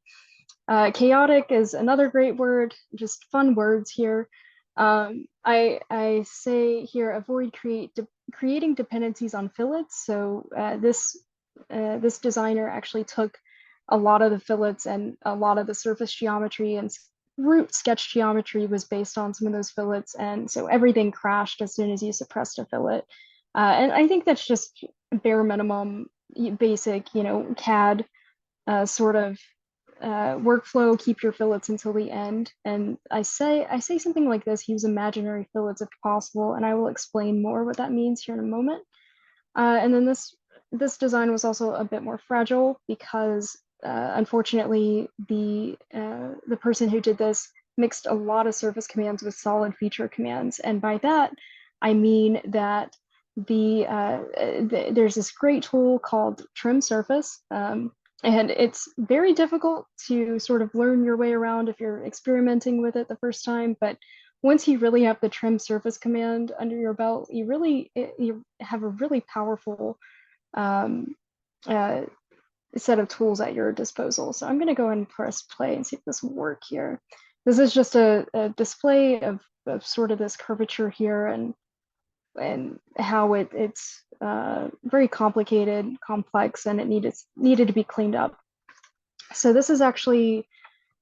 Chaotic is another great word, just fun words here. I say here, avoid creating dependencies on fillets. So this designer actually took a lot of the fillets and a lot of the surface geometry and root sketch geometry was based on some of those fillets, and so everything crashed as soon as you suppressed a fillet. And I think that's just bare minimum, basic, CAD sort of workflow. Keep your fillets until the end. And I say something like this: use imaginary fillets if possible, and I will explain more what that means here in a moment. And then this design was also a bit more fragile because unfortunately, the person who did this mixed a lot of surface commands with solid feature commands. And by that, I mean that there's this great tool called Trim Surface. And it's very difficult to sort of learn your way around if you're experimenting with it the first time. But once you really have the Trim Surface command under your belt, you have a really powerful set of tools at your disposal. So I'm going to go ahead and press play and see if this will work here. this is just a display of sort of this curvature here and how it's very complicated, complex, and it needed to be cleaned up. So this is actually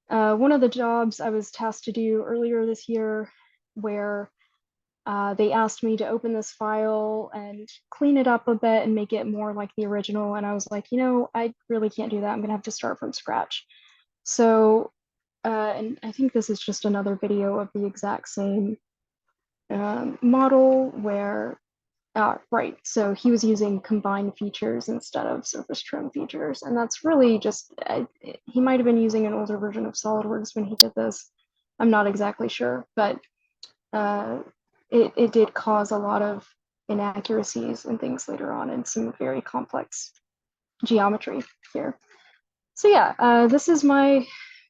one of the jobs I was tasked to do earlier this year, where they asked me to open this file and clean it up a bit and make it more like the original. And I was like, you know, I really can't do that. I'm gonna have to start from scratch. So, and I think this is just another video of the exact same model where, right, so he was using combined features instead of surface trim features. And that's really just, he might have been using an older version of SolidWorks when he did this. I'm not exactly sure, but it did cause a lot of inaccuracies and things later on and some very complex geometry here. So yeah, this is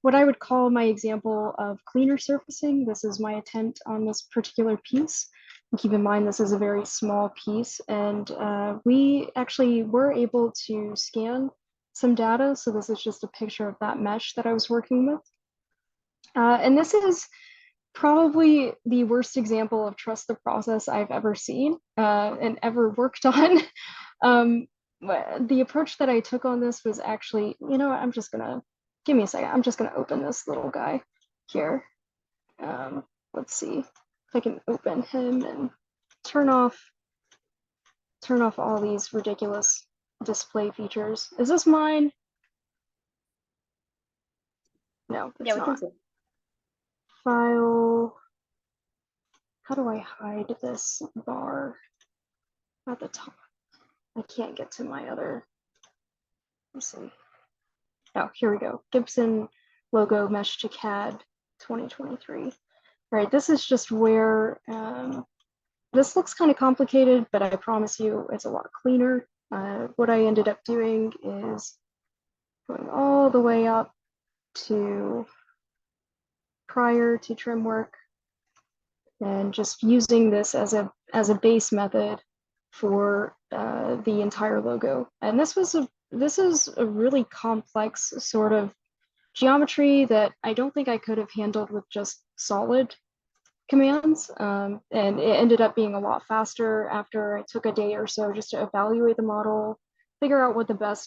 what I would call my example of cleaner surfacing. This is my attempt on this particular piece. And keep in mind, this is a very small piece, and we actually were able to scan some data. So this is just a picture of that mesh that I was working with. And this is probably the worst example of trust the process I've ever seen and ever worked on. The approach that I took on this was actually, you know what, give me a second. I'm just gonna open this little guy here. Let's see if I can open him and turn off all these ridiculous display features. Is this mine? No, it's Yeah, we not. can see. File. How do I hide this bar at the top? I can't get to my other. Let's see. Oh, here we go. Gibson logo mesh to CAD 2023. All right, this is just where this looks kind of complicated, but I promise you it's a lot cleaner. What I ended up doing is going all the way up to prior to trim work and just using this as a base method for the entire logo. And this is a really complex sort of geometry that I don't think I could have handled with just solid commands. And it ended up being a lot faster after I took a day or so just to evaluate the model, figure out what the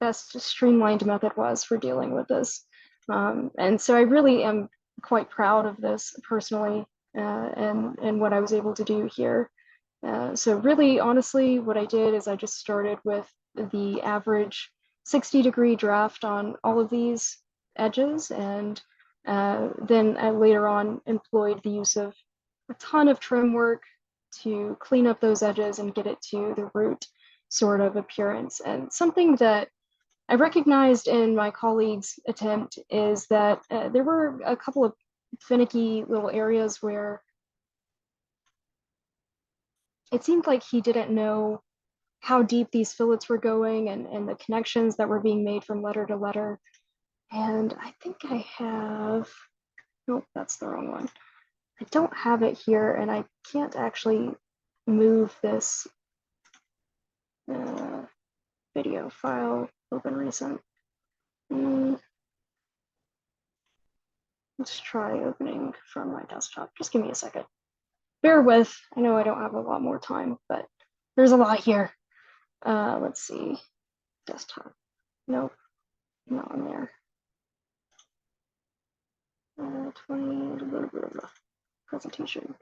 best streamlined method was for dealing with this. And so I really am quite proud of this personally and what I was able to do here. So really, honestly, what I did is I just started with the average 60-degree draft on all of these edges, and then I later on employed the use of a ton of trim work to clean up those edges and get it to the root sort of appearance. And something that I recognized in my colleague's attempt is that there were a couple of finicky little areas where it seemed like he didn't know how deep these fillets were going and the connections that were being made from letter to letter. And I think I have, nope, that's the wrong one. I don't have it here, and I can't actually move this video file, open recent. Let's try opening from my desktop. Just give me a second. Bear with, I know I don't have a lot more time, but there's a lot here. Let's see, desktop. Nope, not on there. 20, blah, blah, blah. Presentation.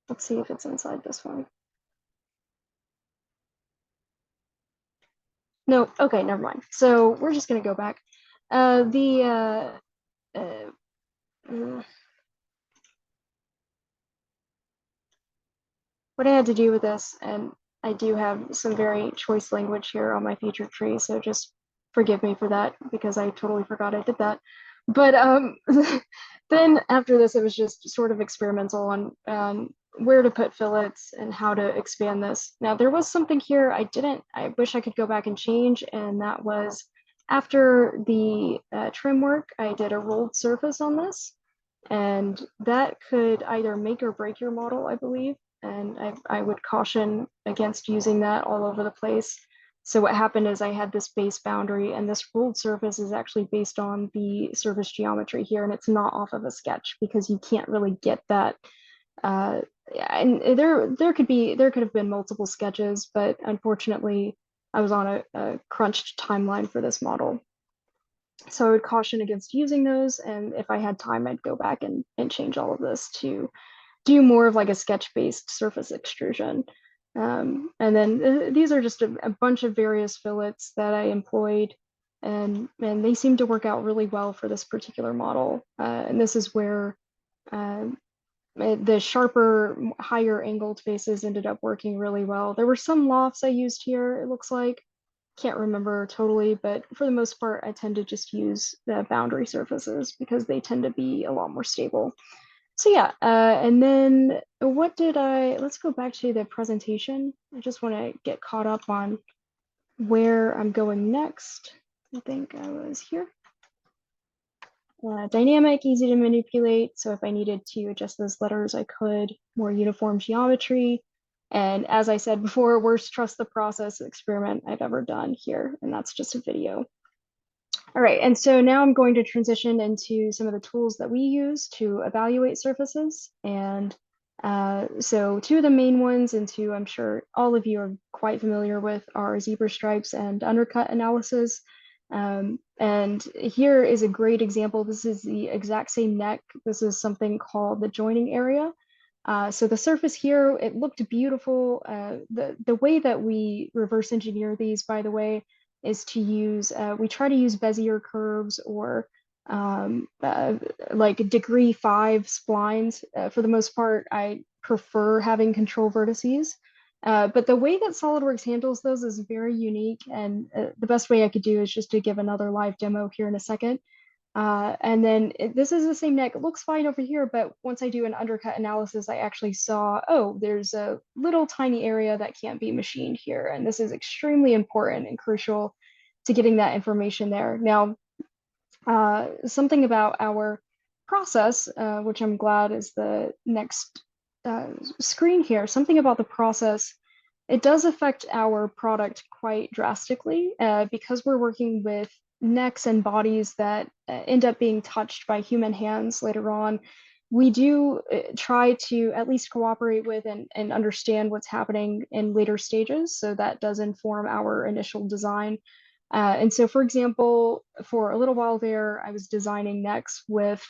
Let's see if it's inside this one. No, okay, never mind. So we're just gonna go back. What I had to do with this, and I do have some very choice language here on my feature tree, so just forgive me for that because I totally forgot I did that. But then after this, it was just sort of experimental on where to put fillets and how to expand this. Now there was something here I wish I could go back and change, and that was after the trim work, I did a rolled surface on this, and that could either make or break your model, I believe. And I would caution against using that all over the place. So what happened is I had this base boundary, and this ruled surface is actually based on the surface geometry here, and it's not off of a sketch because you can't really get that. And there could have been multiple sketches, but unfortunately, I was on a crunched timeline for this model. So I would caution against using those, and if I had time, I'd go back and change all of this to do more of like a sketch-based surface extrusion. And then these are just a bunch of various fillets that I employed, and they seem to work out really well for this particular model. And this is where the sharper, higher angled faces ended up working really well. There were some lofts I used here, it looks like. Can't remember totally, but for the most part, I tend to just use the boundary surfaces because they tend to be a lot more stable. So yeah, and then let's go back to the presentation. I just want to get caught up on where I'm going next. I think I was here. Dynamic, easy to manipulate. So if I needed to adjust those letters, I could. More uniform geometry. And as I said before, worst trust the process experiment I've ever done here. And that's just a video. All right, and so now I'm going to transition into some of the tools that we use to evaluate surfaces. And so two of the main ones, and two I'm sure all of you are quite familiar with, are zebra stripes and undercut analysis. And here is a great example. This is the exact same neck. This is something called the joining area. So the surface here, it looked beautiful. The way that we reverse engineer these, by the way, is to use, we try to use Bezier curves or like degree 5 splines. For the most part, I prefer having control vertices. But the way that SolidWorks handles those is very unique. And the best way I could do is just to give another live demo here in a second. And then this is the same neck. It looks fine over here, but once I do an undercut analysis, I actually saw, oh, there's a little tiny area that can't be machined here. And this is extremely important and crucial to getting that information there. Now, something about our process, which I'm glad is the next screen here, something about the process, it does affect our product quite drastically because we're working with necks and bodies that end up being touched by human hands later on. We do try to at least cooperate with and understand what's happening in later stages. So that does inform our initial design. And so, for example, for a little while there, I was designing necks with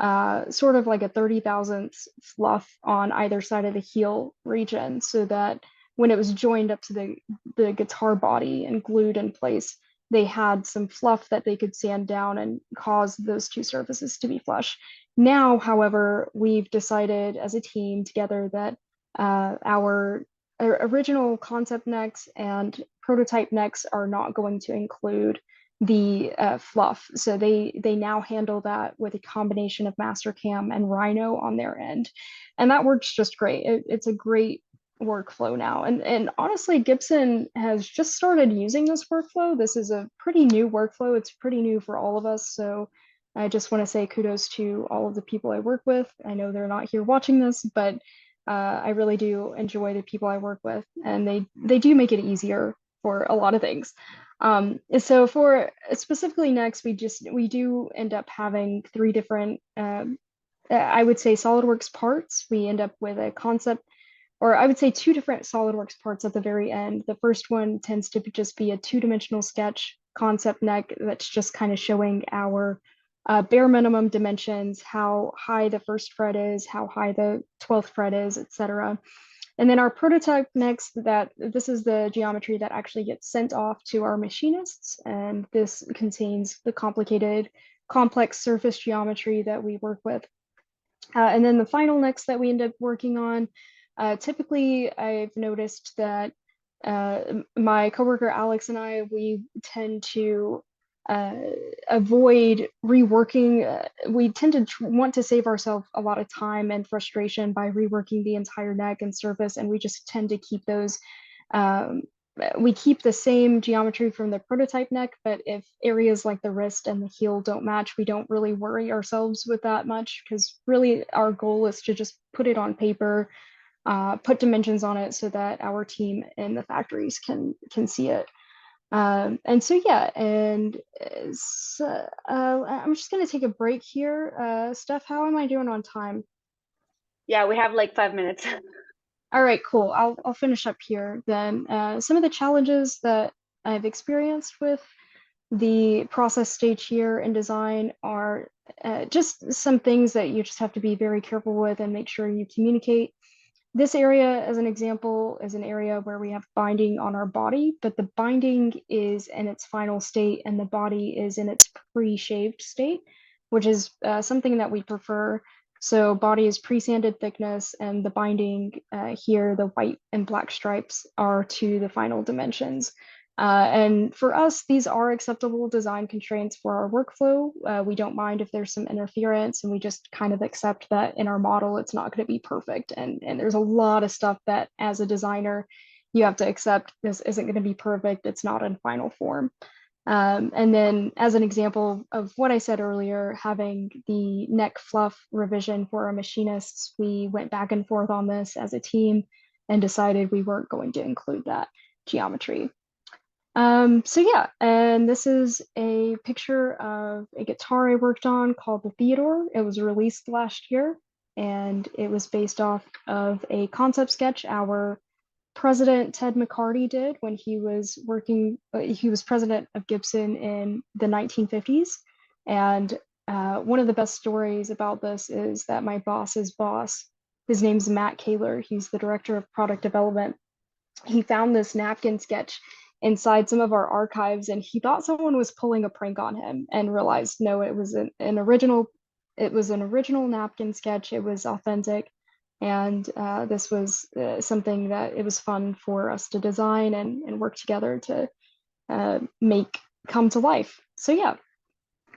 sort of like a 30,000th fluff on either side of the heel region so that when it was joined up to the guitar body and glued in place, they had some fluff that they could sand down and cause those two surfaces to be flush. Now, however, we've decided as a team together that our original concept necks and prototype necks are not going to include the fluff. So they now handle that with a combination of Mastercam and Rhino on their end. And that works just great. It's a great workflow now. And honestly, Gibson has just started using this workflow. This is a pretty new workflow. It's pretty new for all of us. So I just want to say kudos to all of the people I work with. I know they're not here watching this, but I really do enjoy the people I work with, and they do make it easier for a lot of things. So for specifically next, we do end up having 3 different, I would say, SolidWorks parts. We end up with a concept, or I would say 2 different SolidWorks parts at the very end. The first one tends to just be a 2-dimensional sketch concept neck that's just kind of showing our bare minimum dimensions, how high the first fret is, how high the 12th fret is, etc. And then our prototype next, this is the geometry that actually gets sent off to our machinists. And this contains the complicated, complex surface geometry that we work with. And then the final next that we end up working on, typically I've noticed that my coworker Alex and I, we tend to avoid reworking. We tend to want to save ourselves a lot of time and frustration by reworking the entire neck and surface, and we just tend to keep those. We keep the same geometry from the prototype neck, but if areas like the wrist and the heel don't match, we don't really worry ourselves with that much, because really our goal is to just put it on paper, put dimensions on it so that our team in the factories can see it. And so yeah, and I'm just gonna take a break here. Steph, how am I doing on time? Yeah, we have like 5 minutes. All right, cool. I'll finish up here then. Some of the challenges that I've experienced with the process stage here in design are just some things that you just have to be very careful with and make sure you communicate. This area, as an example, is an area where we have binding on our body, but the binding is in its final state and the body is in its pre-shaved state, which is something that we prefer. So body is pre-sanded thickness and the binding here, the white and black stripes are to the final dimensions. And for us, these are acceptable design constraints for our workflow. We don't mind if there's some interference, and we just kind of accept that in our model, it's not going to be perfect. And there's a lot of stuff that as a designer, you have to accept this isn't going to be perfect. It's not in final form. And then as an example of what I said earlier, having the neck fluff revision for our machinists, we went back and forth on this as a team and decided we weren't going to include that geometry. So yeah, and this is a picture of a guitar I worked on called the Theodore. It was released last year, and it was based off of a concept sketch our president Ted McCarty did when he was working, he was president of Gibson in the 1950s. And one of the best stories about this is that my boss's boss, his name's Matt Kaler, he's the director of product development. He found this napkin sketch inside some of our archives and he thought someone was pulling a prank on him and realized no, it was an original napkin sketch. It was authentic. And this was something that it was fun for us to design and work together to make come to life. So yeah,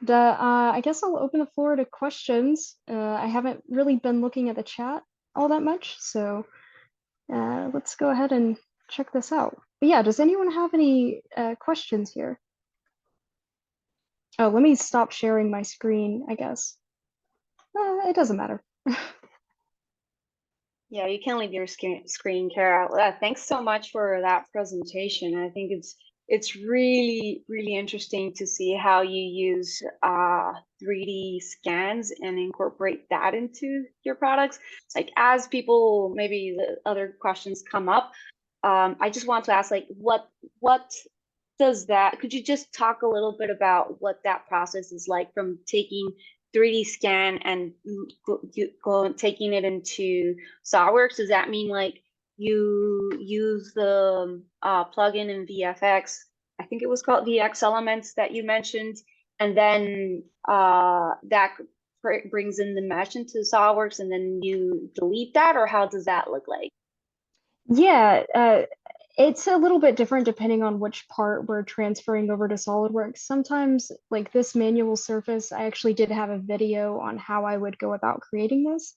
I guess I'll open the floor to questions. I haven't really been looking at the chat all that much, so let's go ahead and check this out. But yeah, does anyone have any questions here? Oh, let me stop sharing my screen, I guess. It doesn't matter. Yeah, you can leave your screen, Kara. Thanks so much for that presentation. I think it's really, really interesting to see how you use 3D scans and incorporate that into your products. Like as people, maybe the other questions come up, I just want to ask, like, what does that, could you just talk a little bit about what that process is like from taking 3D scan and taking it into SolidWorks? Does that mean like you use the plugin in VFX? I think it was called VX Elements that you mentioned, and then that brings in the mesh into SolidWorks, and then you delete that, or how does that look like? Yeah, it's a little bit different depending on which part we're transferring over to SolidWorks. Sometimes, like this manual surface, I actually did have a video on how I would go about creating this.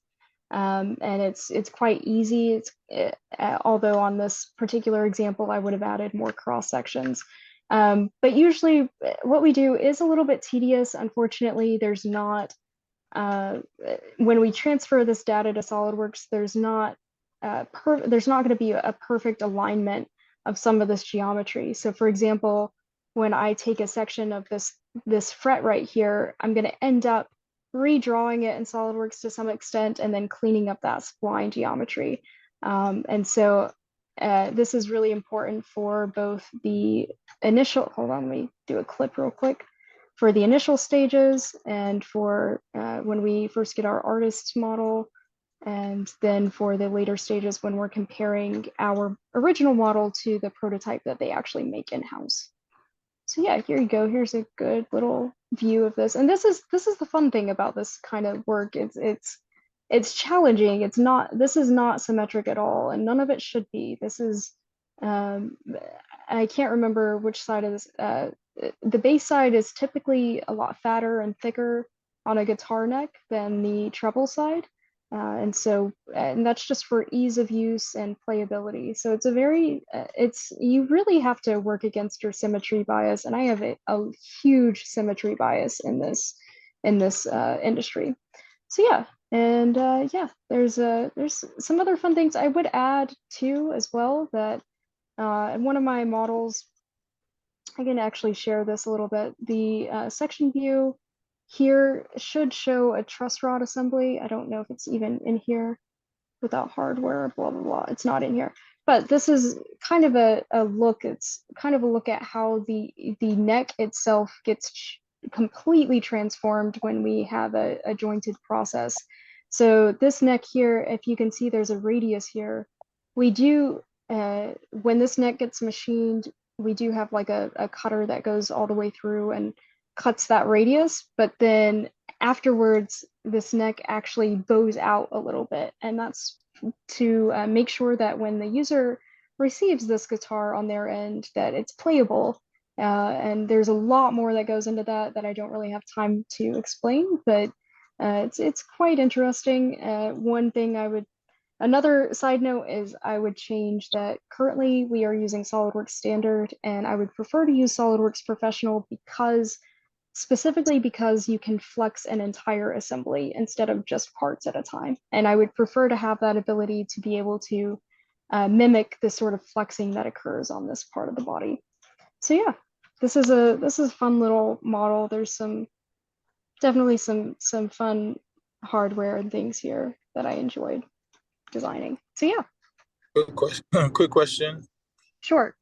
And it's quite easy. Although on this particular example, I would have added more cross sections. But usually what we do is a little bit tedious. Unfortunately, there's not, when we transfer this data to SolidWorks, there's not going to be a perfect alignment of some of this geometry. So for example, when I take a section of this fret right here, I'm going to end up redrawing it in SolidWorks to some extent and then cleaning up that spline geometry. And so this is really important for both the initial, hold on, let me do a clip real quick, for the initial stages and for when we first get our artist's model, and then for the later stages when we're comparing our original model to the prototype that they actually make in-house. So yeah, here you go. Here's a good little view of this. And this is the fun thing about this kind of work. It's challenging. This is not symmetric at all, and none of it should be. This is I can't remember which side of this. The bass side is typically a lot fatter and thicker on a guitar neck than the treble side. And that's just for ease of use and playability. So it's a very, you really have to work against your symmetry bias. And I have a huge symmetry bias in this industry. So yeah, and yeah, there's some other fun things I would add too as well that in one of my models, I can actually share this a little bit. The section view here should show a truss rod assembly. I don't know if it's even in here without hardware, blah, blah, blah. It's not in here. But this is kind of a look. It's kind of a look at how the neck itself gets completely transformed when we have a jointed process. So this neck here, if you can see, there's a radius here. We do, when this neck gets machined, we do have like a cutter that goes all the way through and cuts that radius, but then afterwards, this neck actually bows out a little bit, and that's to make sure that when the user receives this guitar on their end, that it's playable. And there's a lot more that goes into that I don't really have time to explain, but it's quite interesting. Another side note is I would change that currently we are using SolidWorks Standard, and I would prefer to use SolidWorks Professional specifically because you can flex an entire assembly instead of just parts at a time. And I would prefer to have that ability to be able to mimic the sort of flexing that occurs on this part of the body. So yeah, this is a fun little model. There's definitely some fun hardware and things here that I enjoyed designing. So yeah. Quick question. Quick question. Sure.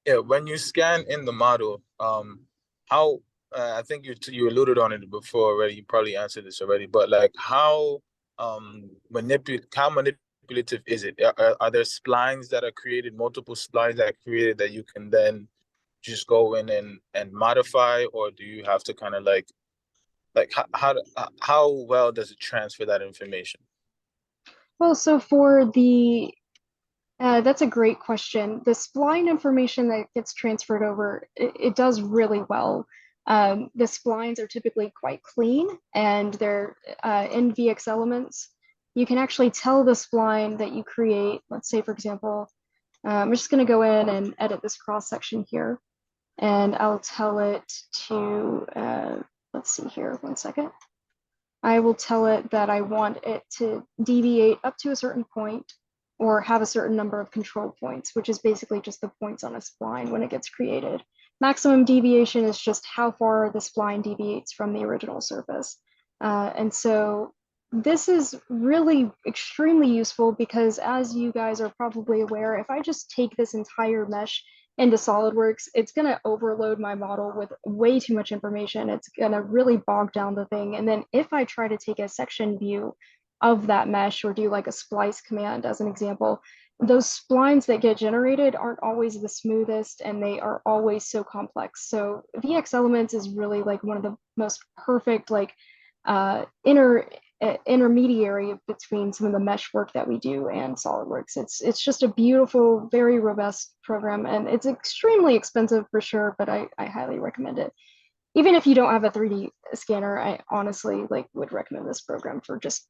Yeah, when you scan in the model, how I think you alluded on it before already. You probably answered this already, but like how manipulative is it? Are there splines that are created, multiple splines that are created that you can then just go in and modify, or do you have to kind of like how well does it transfer that information? Well, so for the that's a great question. The spline information that gets transferred over, it does really well. The splines are typically quite clean, and they're in VX Elements. You can actually tell the spline that you create. Let's say, for example, I'm just going to go in and edit this cross section here, and I'll tell it to, let's see here, 1 second. I will tell it that I want it to deviate up to a certain point or have a certain number of control points, which is basically just the points on a spline when it gets created. Maximum deviation is just how far the spline deviates from the original surface. And so this is really extremely useful because, as you guys are probably aware, if I just take this entire mesh into SolidWorks, it's going to overload my model with way too much information. It's going to really bog down the thing. And then if I try to take a section view of that mesh or do like a splice command as an example, those splines that get generated aren't always the smoothest, and they are always so complex. So VX Elements is really like one of the most perfect like intermediary between some of the mesh work that we do and SolidWorks. It's just a beautiful, very robust program, and it's extremely expensive for sure, but I highly recommend it. Even if you don't have a 3D scanner, I honestly like would recommend this program for just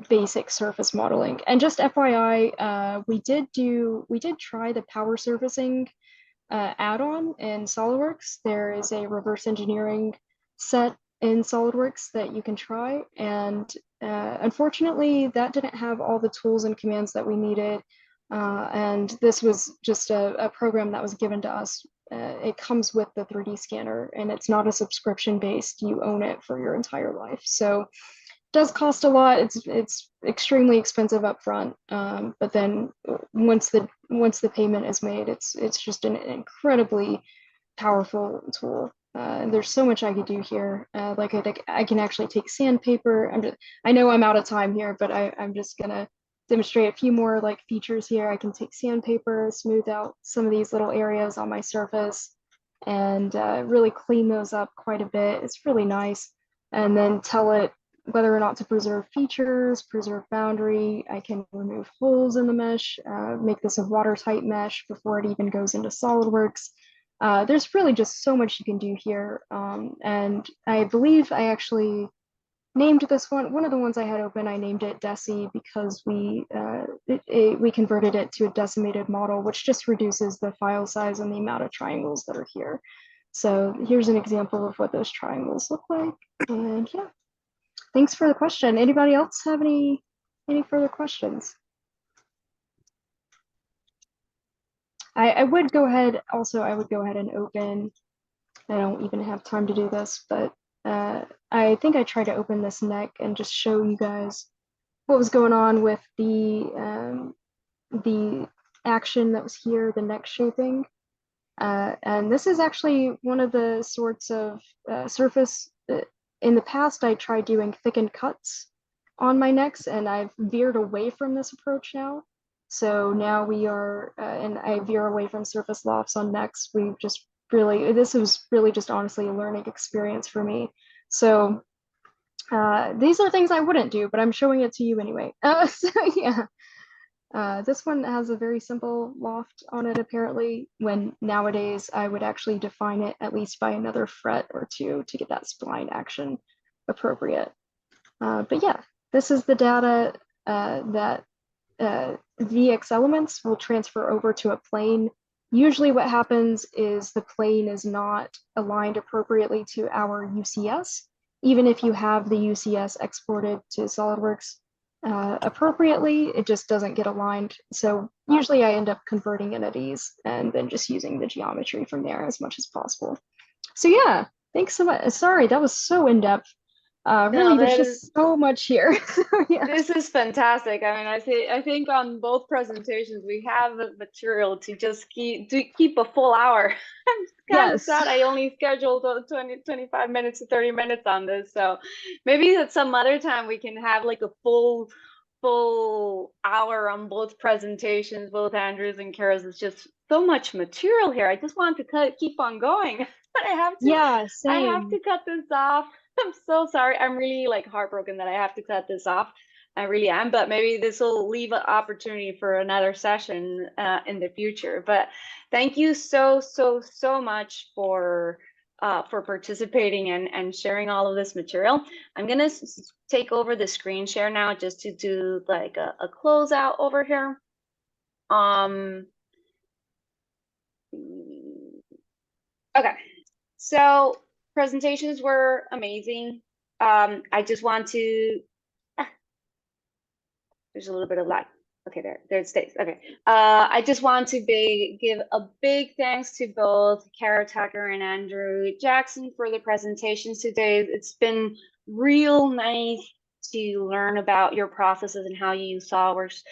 basic surface modeling. And just FYI, we did try the power surfacing add-on in SolidWorks. There is a reverse engineering set in SolidWorks that you can try, and unfortunately that didn't have all the tools and commands that we needed, and this was just a program that was given to us. It comes with the 3D scanner, and it's not a subscription based. You own it for your entire life, so it does cost a lot. It's extremely expensive up front, but then once the payment is made, it's just an incredibly powerful tool. And there's so much I could do here. Like I can actually take sandpaper. I know I'm out of time here, but I'm just gonna demonstrate a few more like features here. I can take sandpaper, smooth out some of these little areas on my surface, and really clean those up quite a bit. It's really nice. And then tell it whether or not to preserve features, preserve boundary. I can remove holes in the mesh, make this a watertight mesh before it even goes into SolidWorks. There's really just so much you can do here. And I believe I actually named this one of the ones I had open, I named it Deci because we converted it to a decimated model, which just reduces the file size and the amount of triangles that are here. So here's an example of what those triangles look like. And yeah, thanks for the question. Anybody else have any further questions? I would go ahead, also, I would go ahead and open, I don't even have time to do this, but I think I tried to open this neck and just show you guys what was going on with the action that was here, the neck shaping. And this is actually one of the sorts of surface. In the past, I tried doing thickened cuts on my necks, and I've veered away from this approach now. So now we are, and I veer away from surface lofts on necks. We just really, this was really just honestly a learning experience for me. So these are things I wouldn't do, but I'm showing it to you anyway. So yeah. This one has a very simple loft on it, apparently, when nowadays I would actually define it at least by another fret or two to get that spline action appropriate. But yeah, this is the data that VX elements will transfer over to a plane. Usually what happens is the plane is not aligned appropriately to our UCS, even if you have the UCS exported to SolidWorks appropriately, it just doesn't get aligned. So usually I end up converting entities and then just using the geometry from there as much as possible. So yeah, thanks so much. Sorry, that was so in-depth. Really, No, there's just so much here. So, yeah. this is fantastic. I mean, I think on both presentations we have the material to just keep a full hour. I'm kind of Yes. sad I only scheduled 25 minutes to 30 minutes on this. So maybe at some other time we can have like a full hour on both presentations, both Andrew's and Kara's. It's just so much material here. I just want to keep on going. But I have to I have to cut this off. I'm so sorry. I'm really like heartbroken that I have to cut this off. I really am, but maybe this will leave an opportunity for another session in the future. But thank you so much for participating and sharing all of this material. I'm gonna take over the screen share now just to do like a closeout over here. Okay, so presentations were amazing. I just want to, there's a little bit of lag. Okay, there it stays. Okay. I just want to give a big thanks to both Kara Tucker and Andrew Jackson for the presentations today. It's been real nice to learn about your processes and how you use SolidWorks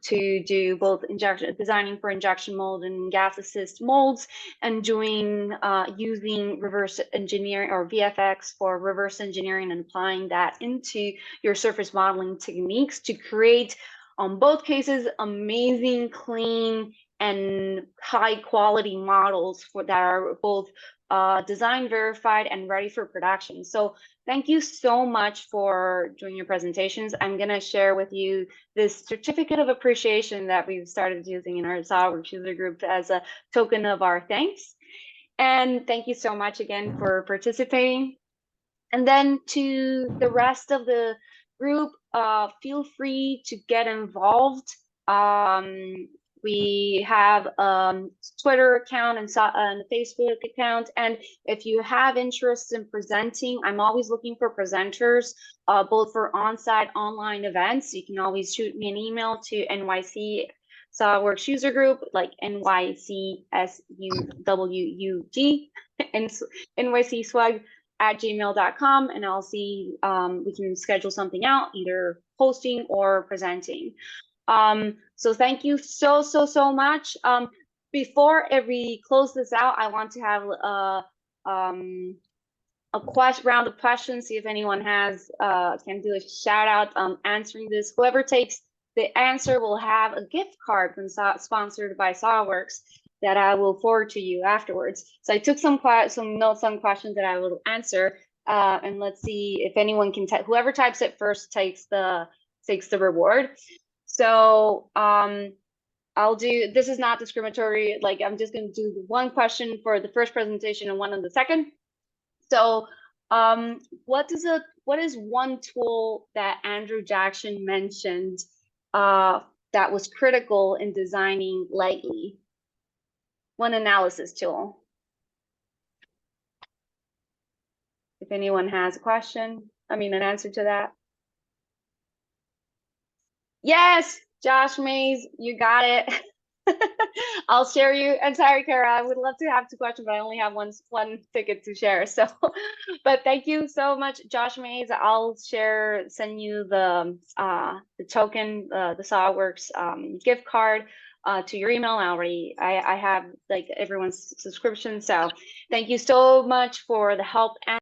to do both designing for injection mold and gas assist molds, and doing using reverse engineering or VFX for reverse engineering and applying that into your surface modeling techniques to create, on both cases, amazing, clean, and high quality models that are both design verified and ready for production. So thank you so much for doing your presentations. I'm going to share with you this certificate of appreciation that we've started using in our SolidWorks user group as a token of our thanks. And thank you so much again for participating. And then to the rest of the group, feel free to get involved. We have a Twitter account and a Facebook account. And if you have interest in presenting, I'm always looking for presenters, both for on-site, online events. You can always shoot me an email to NYC SolidWorks user group, like NYCSUWUG, and NYCSwag@gmail.com, and I'll see we can schedule something out, either hosting or presenting. So thank you so much. Before we close this out, I want to have a round of questions, see if anyone has can do a shout out answering this. Whoever takes the answer will have a gift card from sponsored by SolidWorks that I will forward to you afterwards. So I took some notes on questions that I will answer, and let's see if anyone can type. Whoever types it first takes the reward. So I'll do. This is not discriminatory. Like, I'm just going to do one question for the first presentation and one on the second. So what is one tool that Andrew Jackson mentioned that was critical in designing lightly? One analysis tool. If anyone has a question, an answer to that. Yes, Josh Mays, you got it. I'll share you. And sorry, Kara, I would love to have 2 questions, but I only have one ticket to share. So, but thank you so much, Josh Mays. I'll send you the token, the SolidWorks gift card to your email. I have like everyone's subscription. So thank you so much for the help and